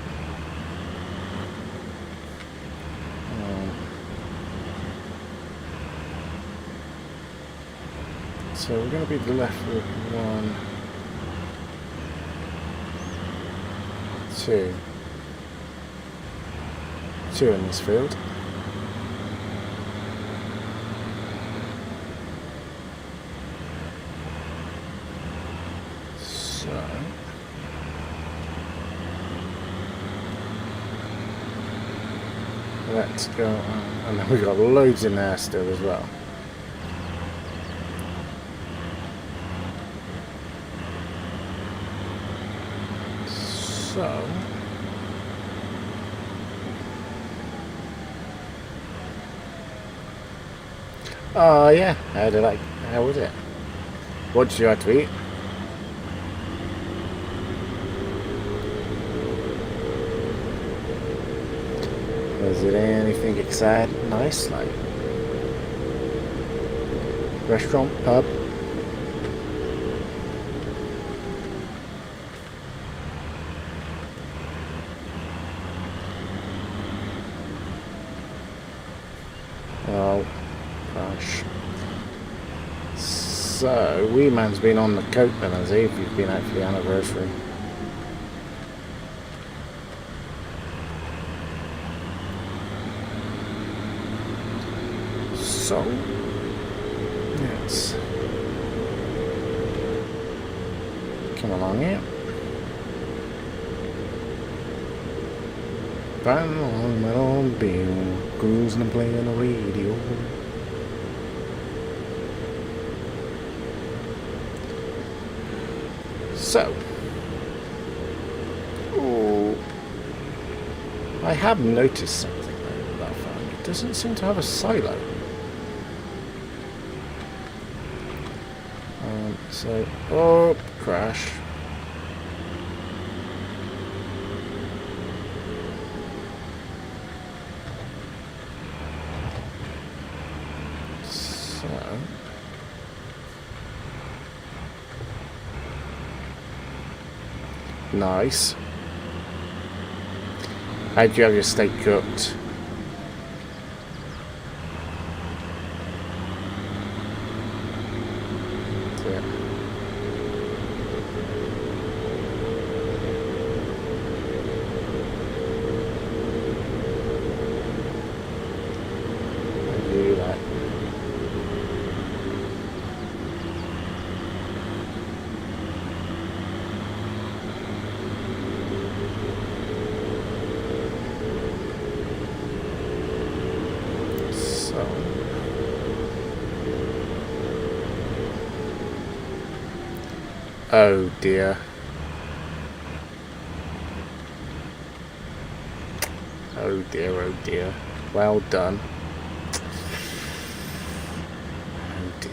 So we're going to be left with 1, 2 in this field. So let's go on. And then we've got loads in there still as well. So oh yeah, how was it? What did you have to eat? Is it anything exciting? Nice, like restaurant, pub? Oh, gosh. So, wee man's been on the coat then, has he? If you've been out for the anniversary. So, yes. Come along here. Riding along my old bill, cruising and playing the radio. So, oh, I have noticed something with that farm. It doesn't seem to have a silo. So, oh, crash. So, nice. How do you have your steak cooked? Oh dear. Oh dear, oh dear. Well done. Oh dear.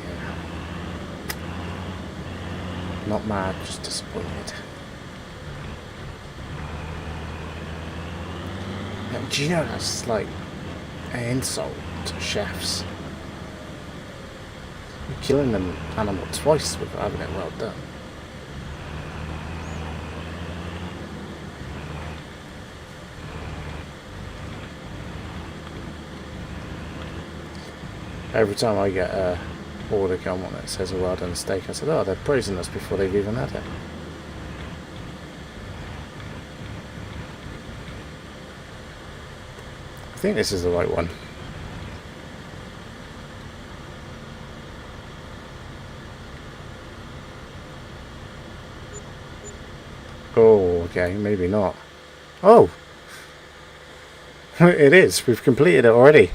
Not mad, just disappointed. Now, do you know that's like an insult to chefs? You're killing an animal twice without having it well done. Every time I get a order come on that says a well done steak, I said, oh, they're praising us before they've even had it. I think this is the right one. Oh, okay, maybe not. Oh! It is, we've completed it already.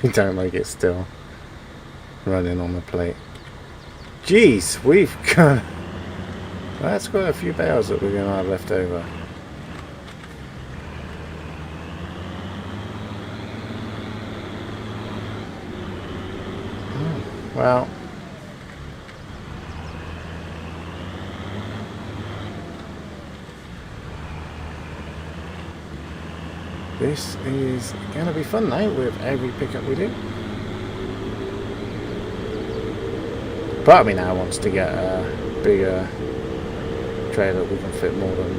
You don't like it still running on the plate. Jeez, we've got... That's quite a few bales that we're going to have left over. Well... This is going to be fun now with every pickup we do. Part of me now wants to get a bigger trailer that we can fit more than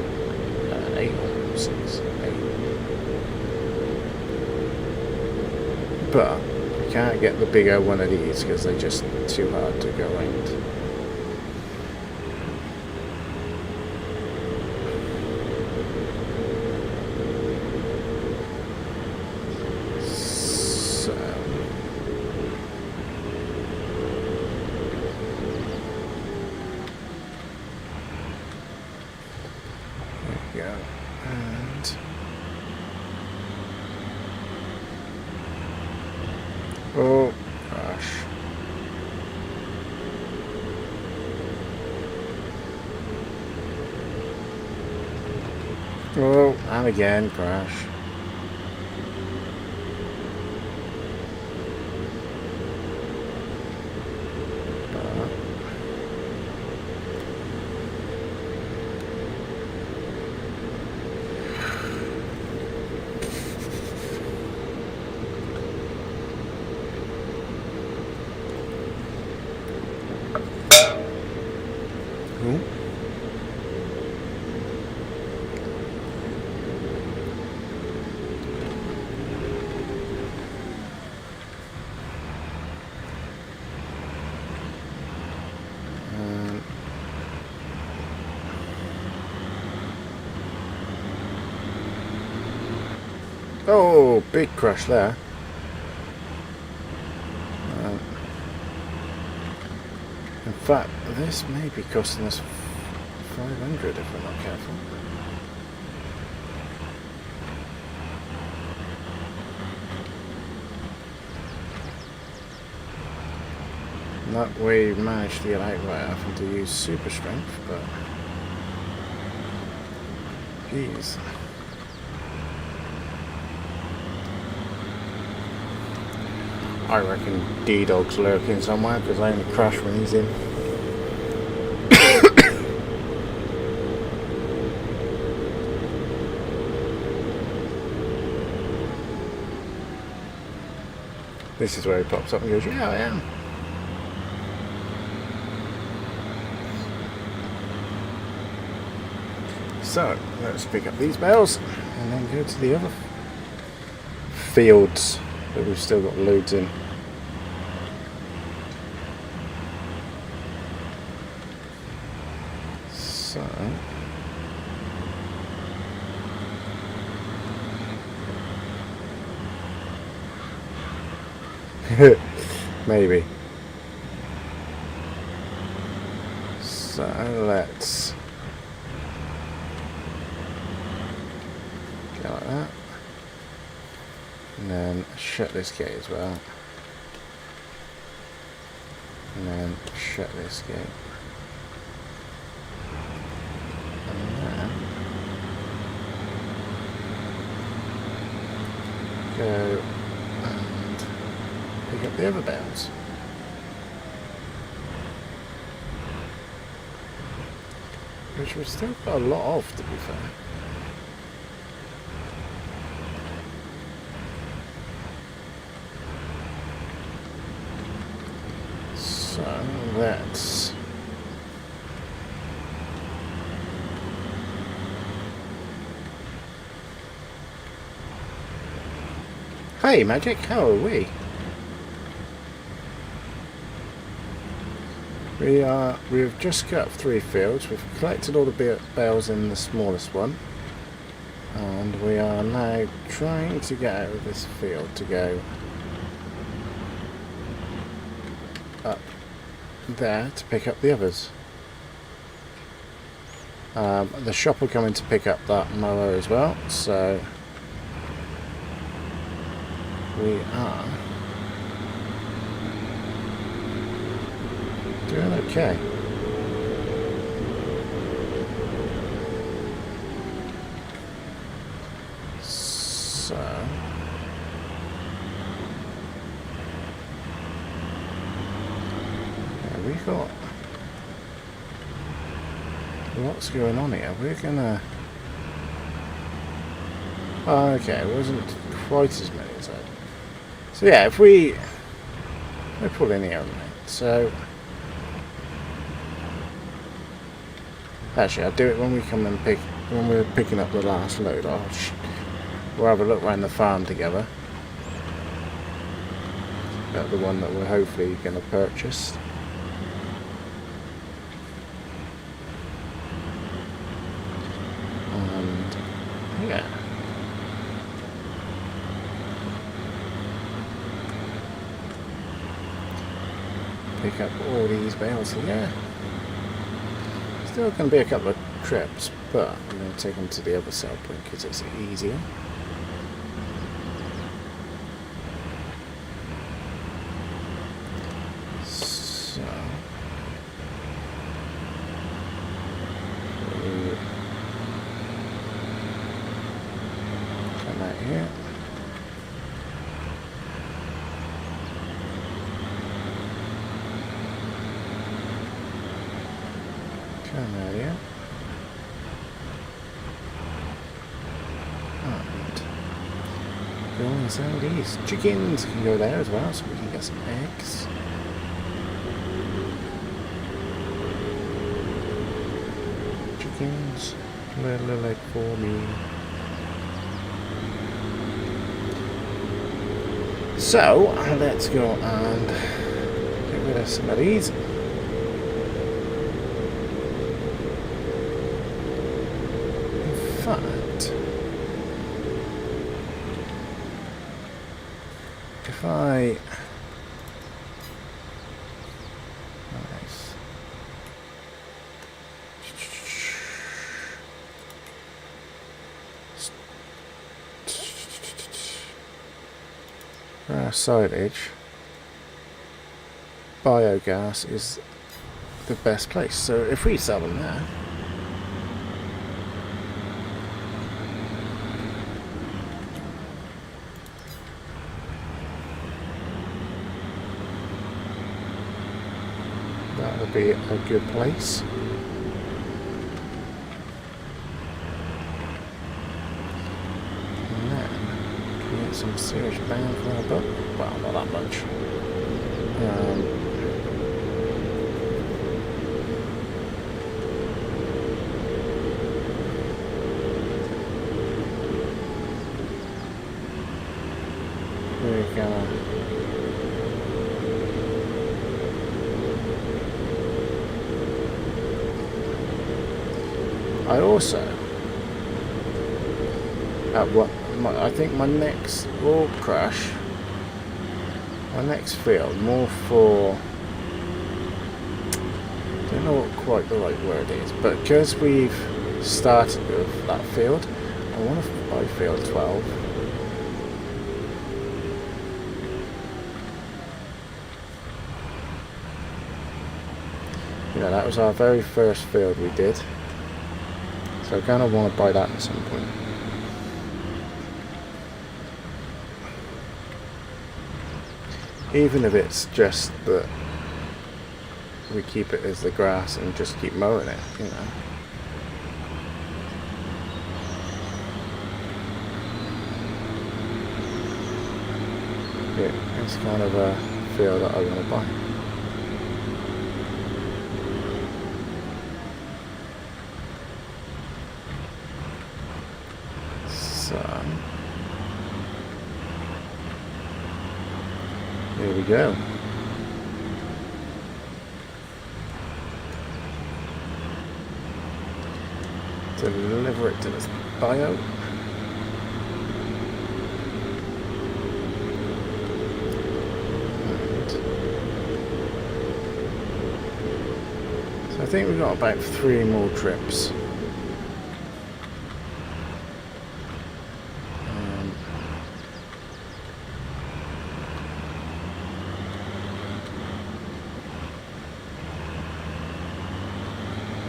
8 or 6, 8. But you can't get the bigger one of these because they're just too hard to go around. Oh gosh. Oh, and again, crash. Oh, big crash there. In fact, this may be costing us 500 if we're not careful. That we managed to get out without having to use super strength, but geez. I reckon D-Dog's lurking somewhere because I only crash when he's in. This is where he pops up and goes, yeah, I am. So, let's pick up these bales and then go to the other fields that we've still got loads in. So, maybe. So, let's go like that. And then shut this gate as well. And then shut this gate. And then go and pick up the other bales. Which we've still got a lot of, to be fair. So let's hey Magic, how are we? We've just cut up 3 fields. We've collected all the bales in the smallest one, and we are now trying to get out of this field to go up there to pick up the others. The shop will come in to pick up that mower as well, so we are doing okay. So yeah, we've got lots going on here. We're gonna okay, it wasn't quite as many as that. So yeah, if we pull in here a minute. So actually, I'll do it when we come and when we're picking up the last load. We'll have a look around the farm together at the one that we're hopefully going to purchase. And yeah, pick up all these bales here. Still going to be a couple of trips, but I'm going to take them to the other sell point because it's easier. So come out here. Come out here. And go and sell these. Chickens can go there as well, so we can get some eggs. Chickens, little egg for me. So let's go and get rid of some of these. In fact, if I... Nice. Silage, biogas is the best place. So if we sell them there, that would be a good place. And then we get some serious bang for our buck. Well, not that much. We're gonna I also I think my next will crash. My next field, more for, I don't know what quite the right word is, but because we've started with that field, I want to buy field 12. Yeah, that was our very first field we did, so I kind of want to buy that at some point. Even if it's just that we keep it as the grass and just keep mowing it, you know. Yeah, it's kind of a field that I want to buy. So here we go. Deliver it to this bio. And so I think we've got about 3 more trips.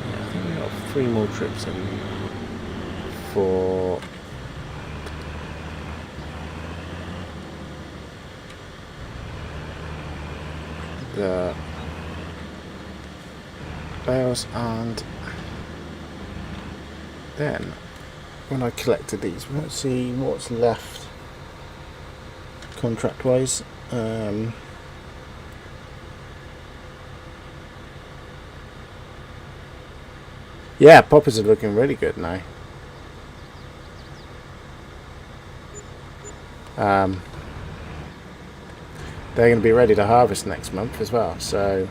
I think we've got 3 more trips in for the bales, and then when I collected these, let's see what's left contract wise. Yeah, poppers are looking really good now. They're going to be ready to harvest next month as well, so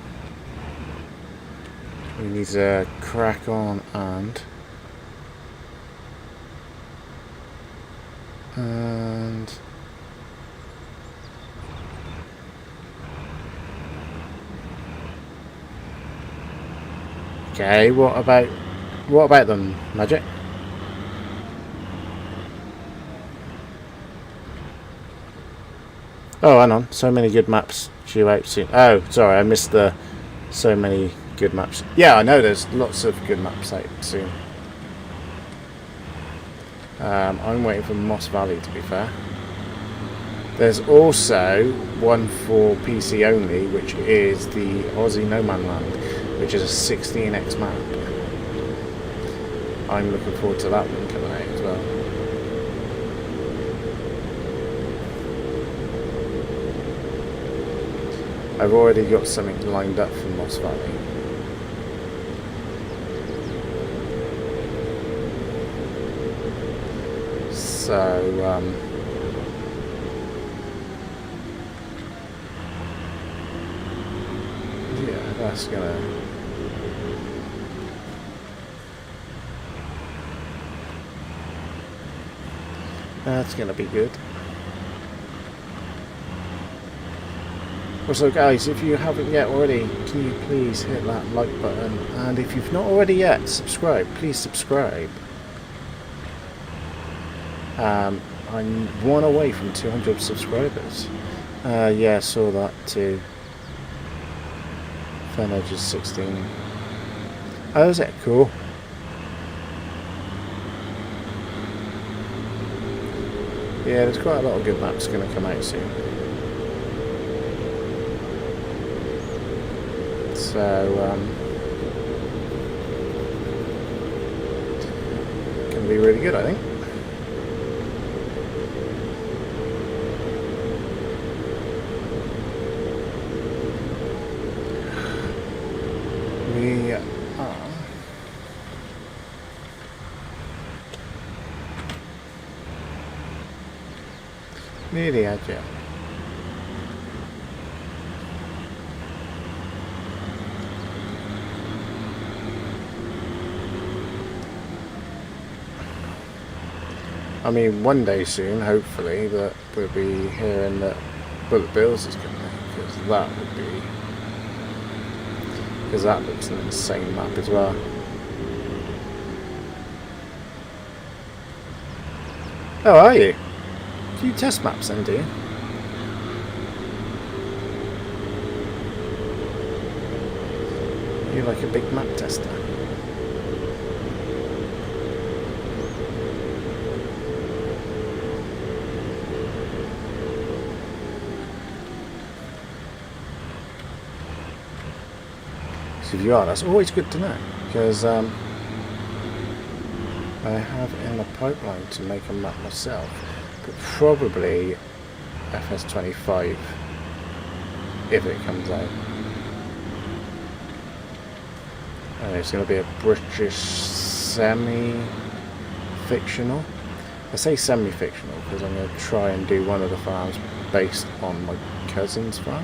we need to crack on and okay, what about them, Magic? Oh, hang on. So many good maps due out soon. Oh, sorry, I missed the so many good maps. Yeah, I know there's lots of good maps out soon. I'm waiting for Moss Valley, to be fair. There's also one for PC only, which is the Aussie No Man Land, which is a 16x map. I'm looking forward to that one coming out as well. I've already got something lined up for Moss Valley. So, yeah, that's gonna be good. Also guys, if you haven't yet already, can you please hit that like button, and if you've not already yet, subscribe, please subscribe. I'm one away from 200 subscribers. Yeah, I saw that too. Fan Edge is 16. Oh, is it? Cool. Yeah, there's quite a lot of good maps going to come out soon. So, going to be really good, I think. We are nearly at you. I mean, one day soon, hopefully, that we'll be hearing that Bullet Bills is coming, because that would be, because that looks an insane map as well. Oh, are you? Do you test maps then, do you? You're like a big map tester. So if you are, that's always good to know, because I have in the pipeline to make a map myself, but probably FS22 if it comes out. And it's going to be a British semi-fictional. I say semi-fictional because I'm going to try and do one of the farms based on my cousin's farm.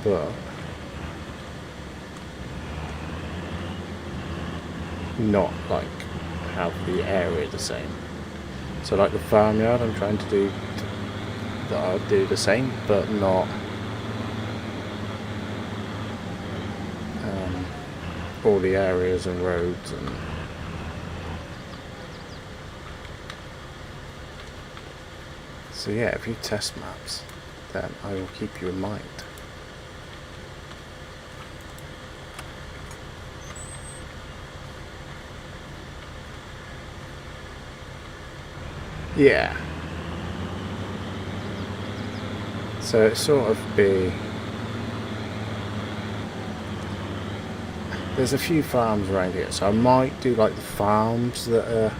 But not like have the area the same. So like the farmyard, I'm trying to do that. I'll do the same, but not all the areas and roads and. So yeah, if you test maps, then I will keep you in mind. Yeah. So it sort of be. There's a few farms around here, so I might do like the farms that are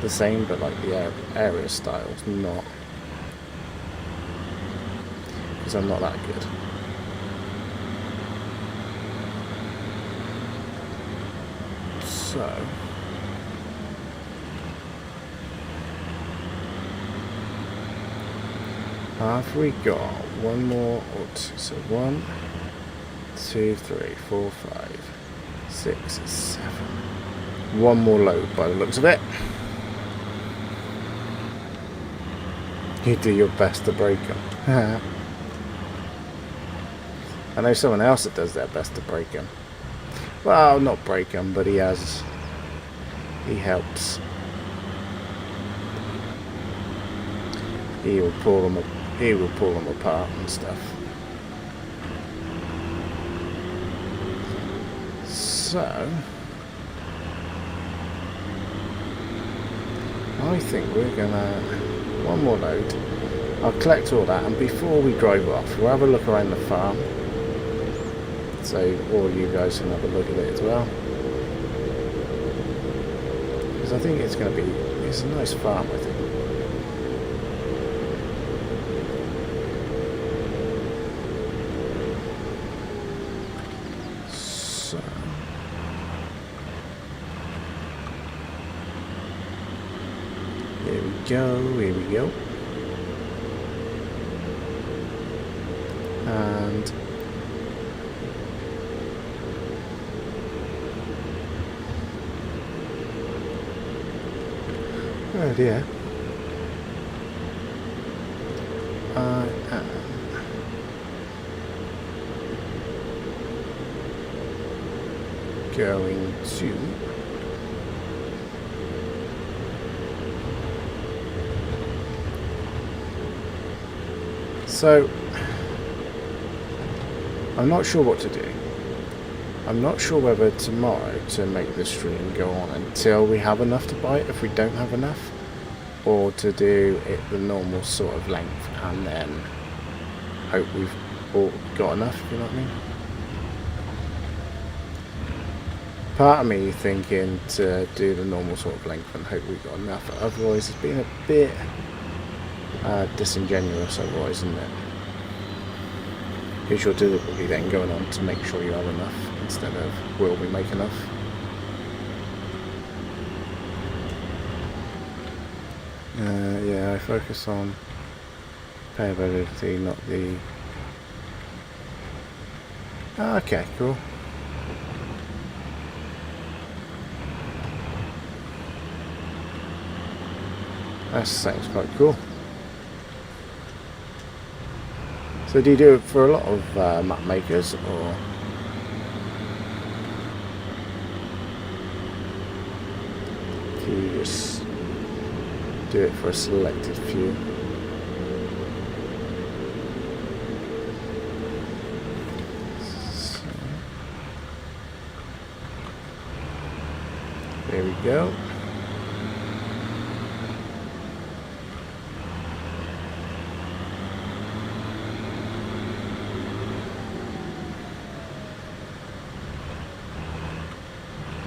the same, but like the area style's not. Because I'm not that good. So. Have we got one more? So 1, 2, 3, 4, 5, 6, 7. One more load by the looks of it. You do your best to break them. I know someone else that does their best to break them. Well, not break them, but he helps. He will pull them apart and stuff. So I think we're gonna one more load. I'll collect all that, and before we drive off, we'll have a look around the farm. So all you guys can have a look at it as well. Because I think it's a nice farm, I think. So here we go. And Oh dear. I am going to so I'm not sure what to do. I'm not sure whether tomorrow to make the stream go on until we have enough to buy it if we don't have enough, or to do it the normal sort of length and then hope we've got enough, if you know what I mean. Part of me thinking to do the normal sort of length and hope we've got enough, otherwise it's been a bit disingenuous otherwise, isn't it? Because you're deliberately then going on to make sure you have enough instead of will we make enough. Yeah, I focus on payability, not the... Okay, cool. That sounds quite cool. So do you do it for a lot of map makers, or...? Do you just do it for a selected few? So, there we go.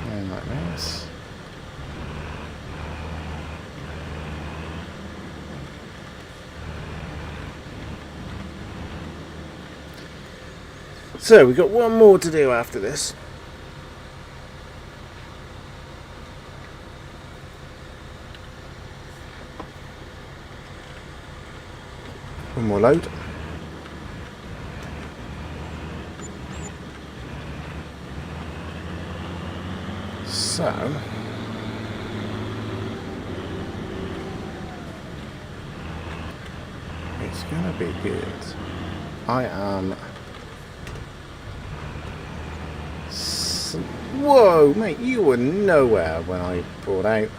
And like this. So we've got one more to do after this. One more load. So it's gonna be good. I am... Whoa, mate, you were nowhere when I brought out.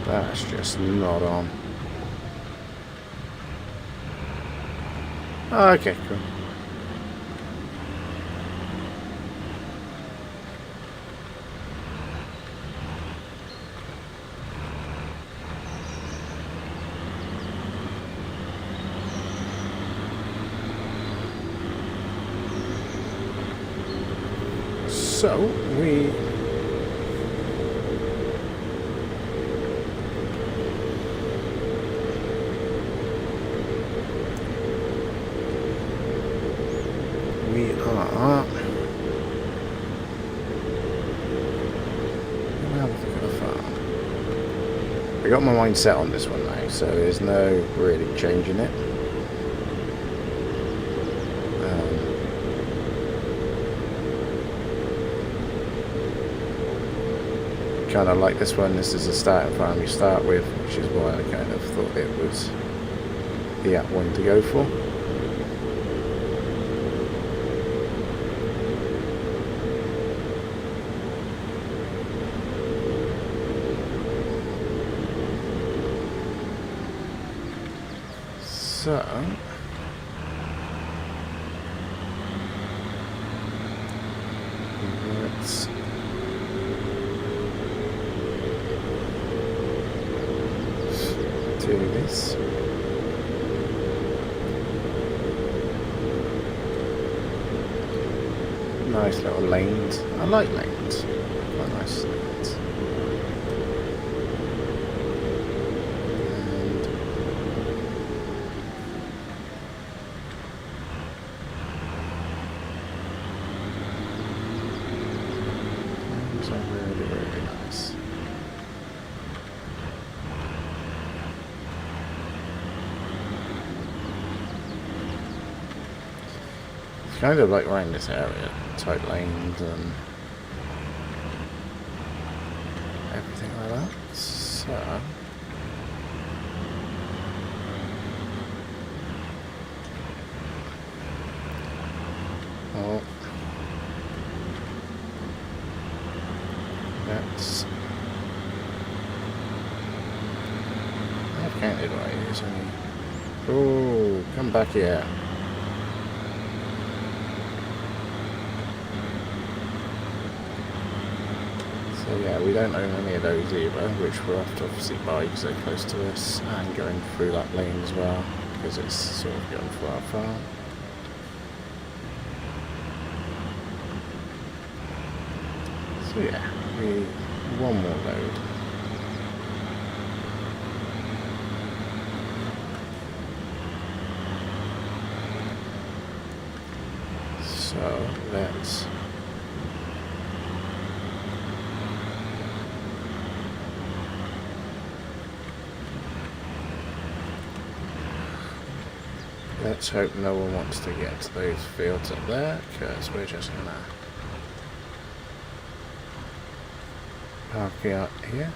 That's just not on. Okay, cool. So we are I got my mind set on this one now, so there's no really changing it. Kind of like this one. This is a starting farm you start with, which is why I kind of thought it was the apt one to go for. So let's do this. Nice little lanes. I like lanes. Quite nice lanes. And really, really nice. Kind of like around this area, tight lanes and anything like that. So let's I've counted right. There's only oh, come back here. So yeah, we don't own any of those either, which we'll have to obviously buy because they're close to us, and going through that lane as well, because it's sort of going through our farm. So yeah, one more load. So let's hope no one wants to get to those fields up there, because we're just gonna park out here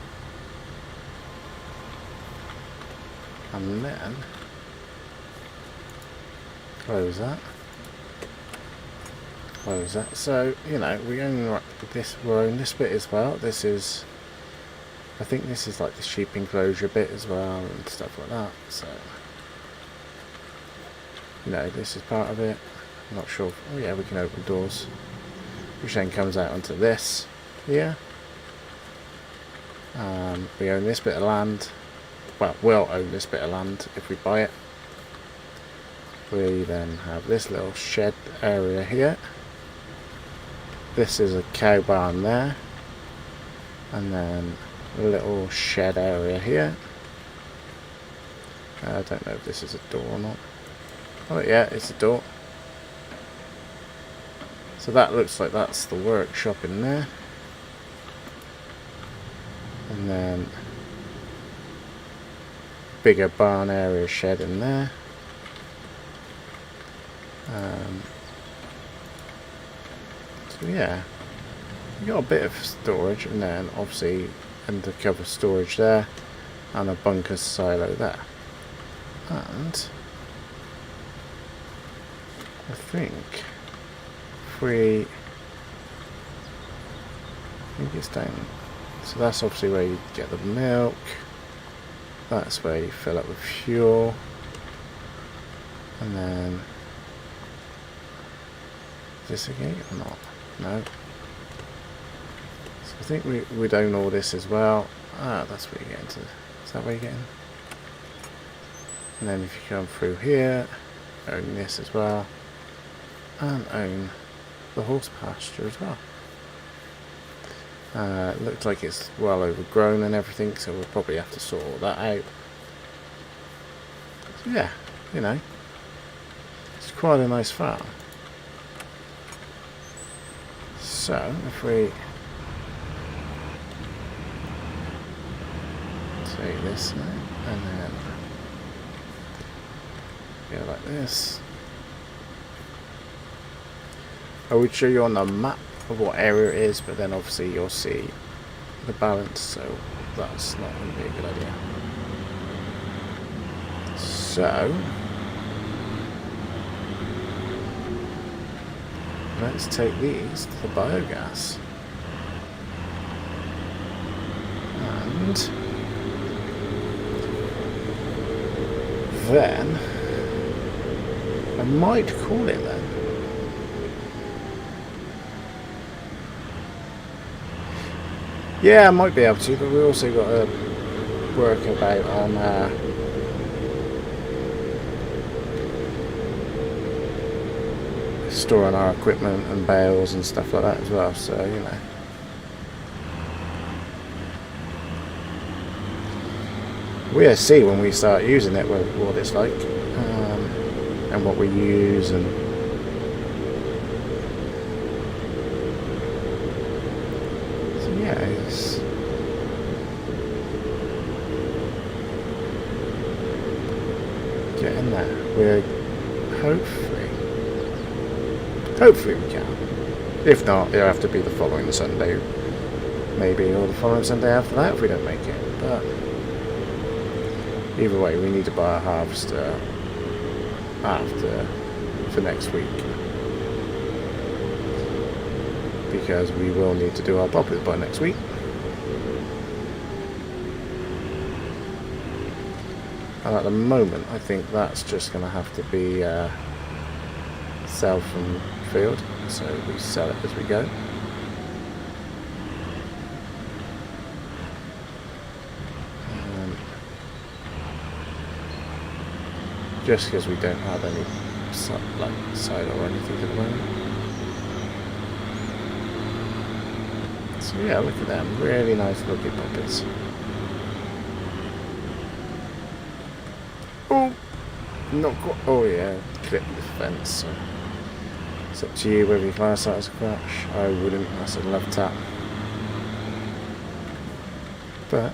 and then close that. So you know, we own this. We own this bit as well. This is, I think this is like the sheep enclosure bit as well and stuff like that. So you know, this is part of it. I'm not sure. Oh yeah, we can open doors, which then comes out onto this here. We own this bit of land. Well, we'll own this bit of land if we buy it. We then have this little shed area here. This is a cow barn there, and then a little shed area here. I don't know if this is a door or not. Oh yeah, it's a door. So that looks like that's the workshop in there. And then bigger barn area shed in there. So yeah, you got a bit of storage, and then obviously undercover storage there, and a bunker silo there. And I think it's down. So that's obviously where you get the milk. That's where you fill up with fuel. And then, is this a gate or not? No. So I think we'd own all this as well. Ah, that's where you get into. Is that where you get in? And then if you come through here, own this as well. And own the horse pasture as well. It looks like it's well overgrown and everything, so we'll probably have to sort all that out. So yeah, you know, it's quite a nice farm. So if we take this now and then go like this, I would show you on the map of what area it is, but then obviously you'll see the balance, so that's not going to be a good idea. So let's take these to the biogas, and then I might call it then. Yeah, I might be able to, but we also got to work about on storing our equipment and bales and stuff like that as well, so you know. We'll see when we start using it what it's like, and what we use, and so yeah, it's getting there. We're hopefully we can. If not, it'll have to be the following Sunday. maybe, or the following Sunday after that if we don't make it. But either way, we need to buy a harvester for next week, because we will need to do our boppers by next week. And at the moment, I think that's just going to have to be sell from field, so we sell it as we go. Just because we don't have any side or anything at the moment. So yeah, look at them, really nice looking puppets. Oh, not quite. Oh yeah, clip the fence. So it's up to you whether you class that as a crash. I wouldn't. That's a love tap. But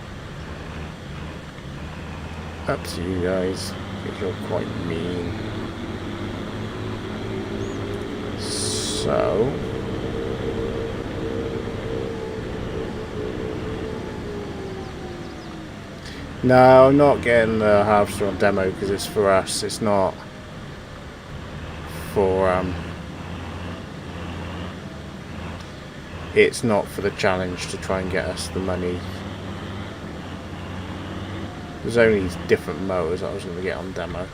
up to you guys, because you're quite mean. So no, I'm not getting the harvester on demo because it's for us. It's not for it's not for the challenge to try and get us the money. There's only different mowers I was going to get on demo.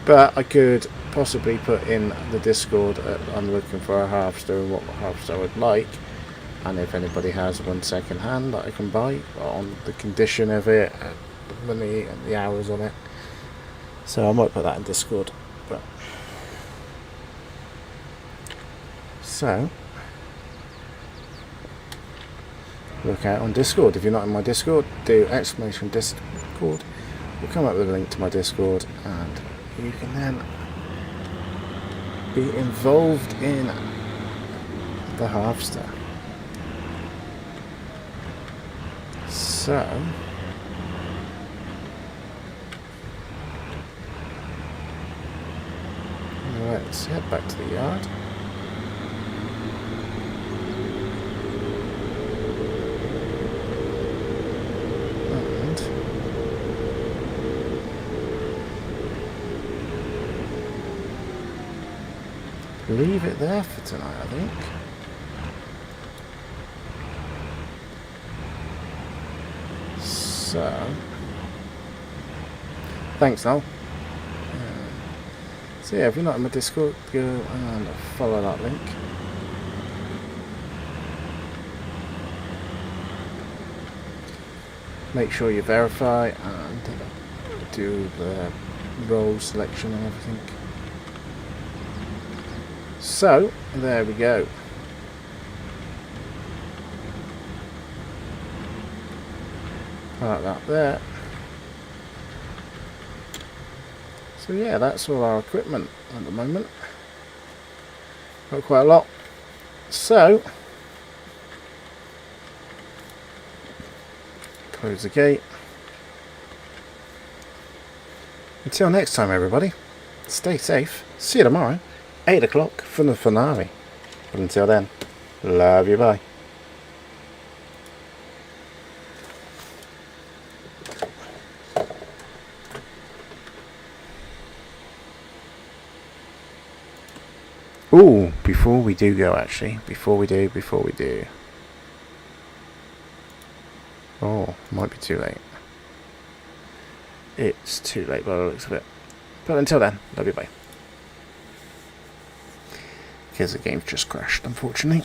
But I could possibly put in the Discord I'm looking for a harvester and what harvester I would like, and if anybody has one second hand that I can buy on the condition of it, and the money and the hours on it. So I might put that in Discord. But so look out on Discord. If you're not in my Discord, do exclamation Discord. We'll come up with a link to my Discord, and you can then be involved in the harvester. So let's head back to the yard. Leave it there for tonight, I think. So, thanks, Noel. So yeah, if you're not in my Discord, go and follow that link. Make sure you verify and do the role selection and everything. So, there we go. Park that there. So yeah, that's all our equipment at the moment. Got quite a lot. So, close the gate. Until next time, everybody, stay safe. See you tomorrow. 8 o'clock for the finale. But until then, love you, bye. Ooh, before we do go, actually. Before we do. Oh, might be too late. It's too late by the looks of it. But until then, love you, bye. Because the game's just crashed, unfortunately.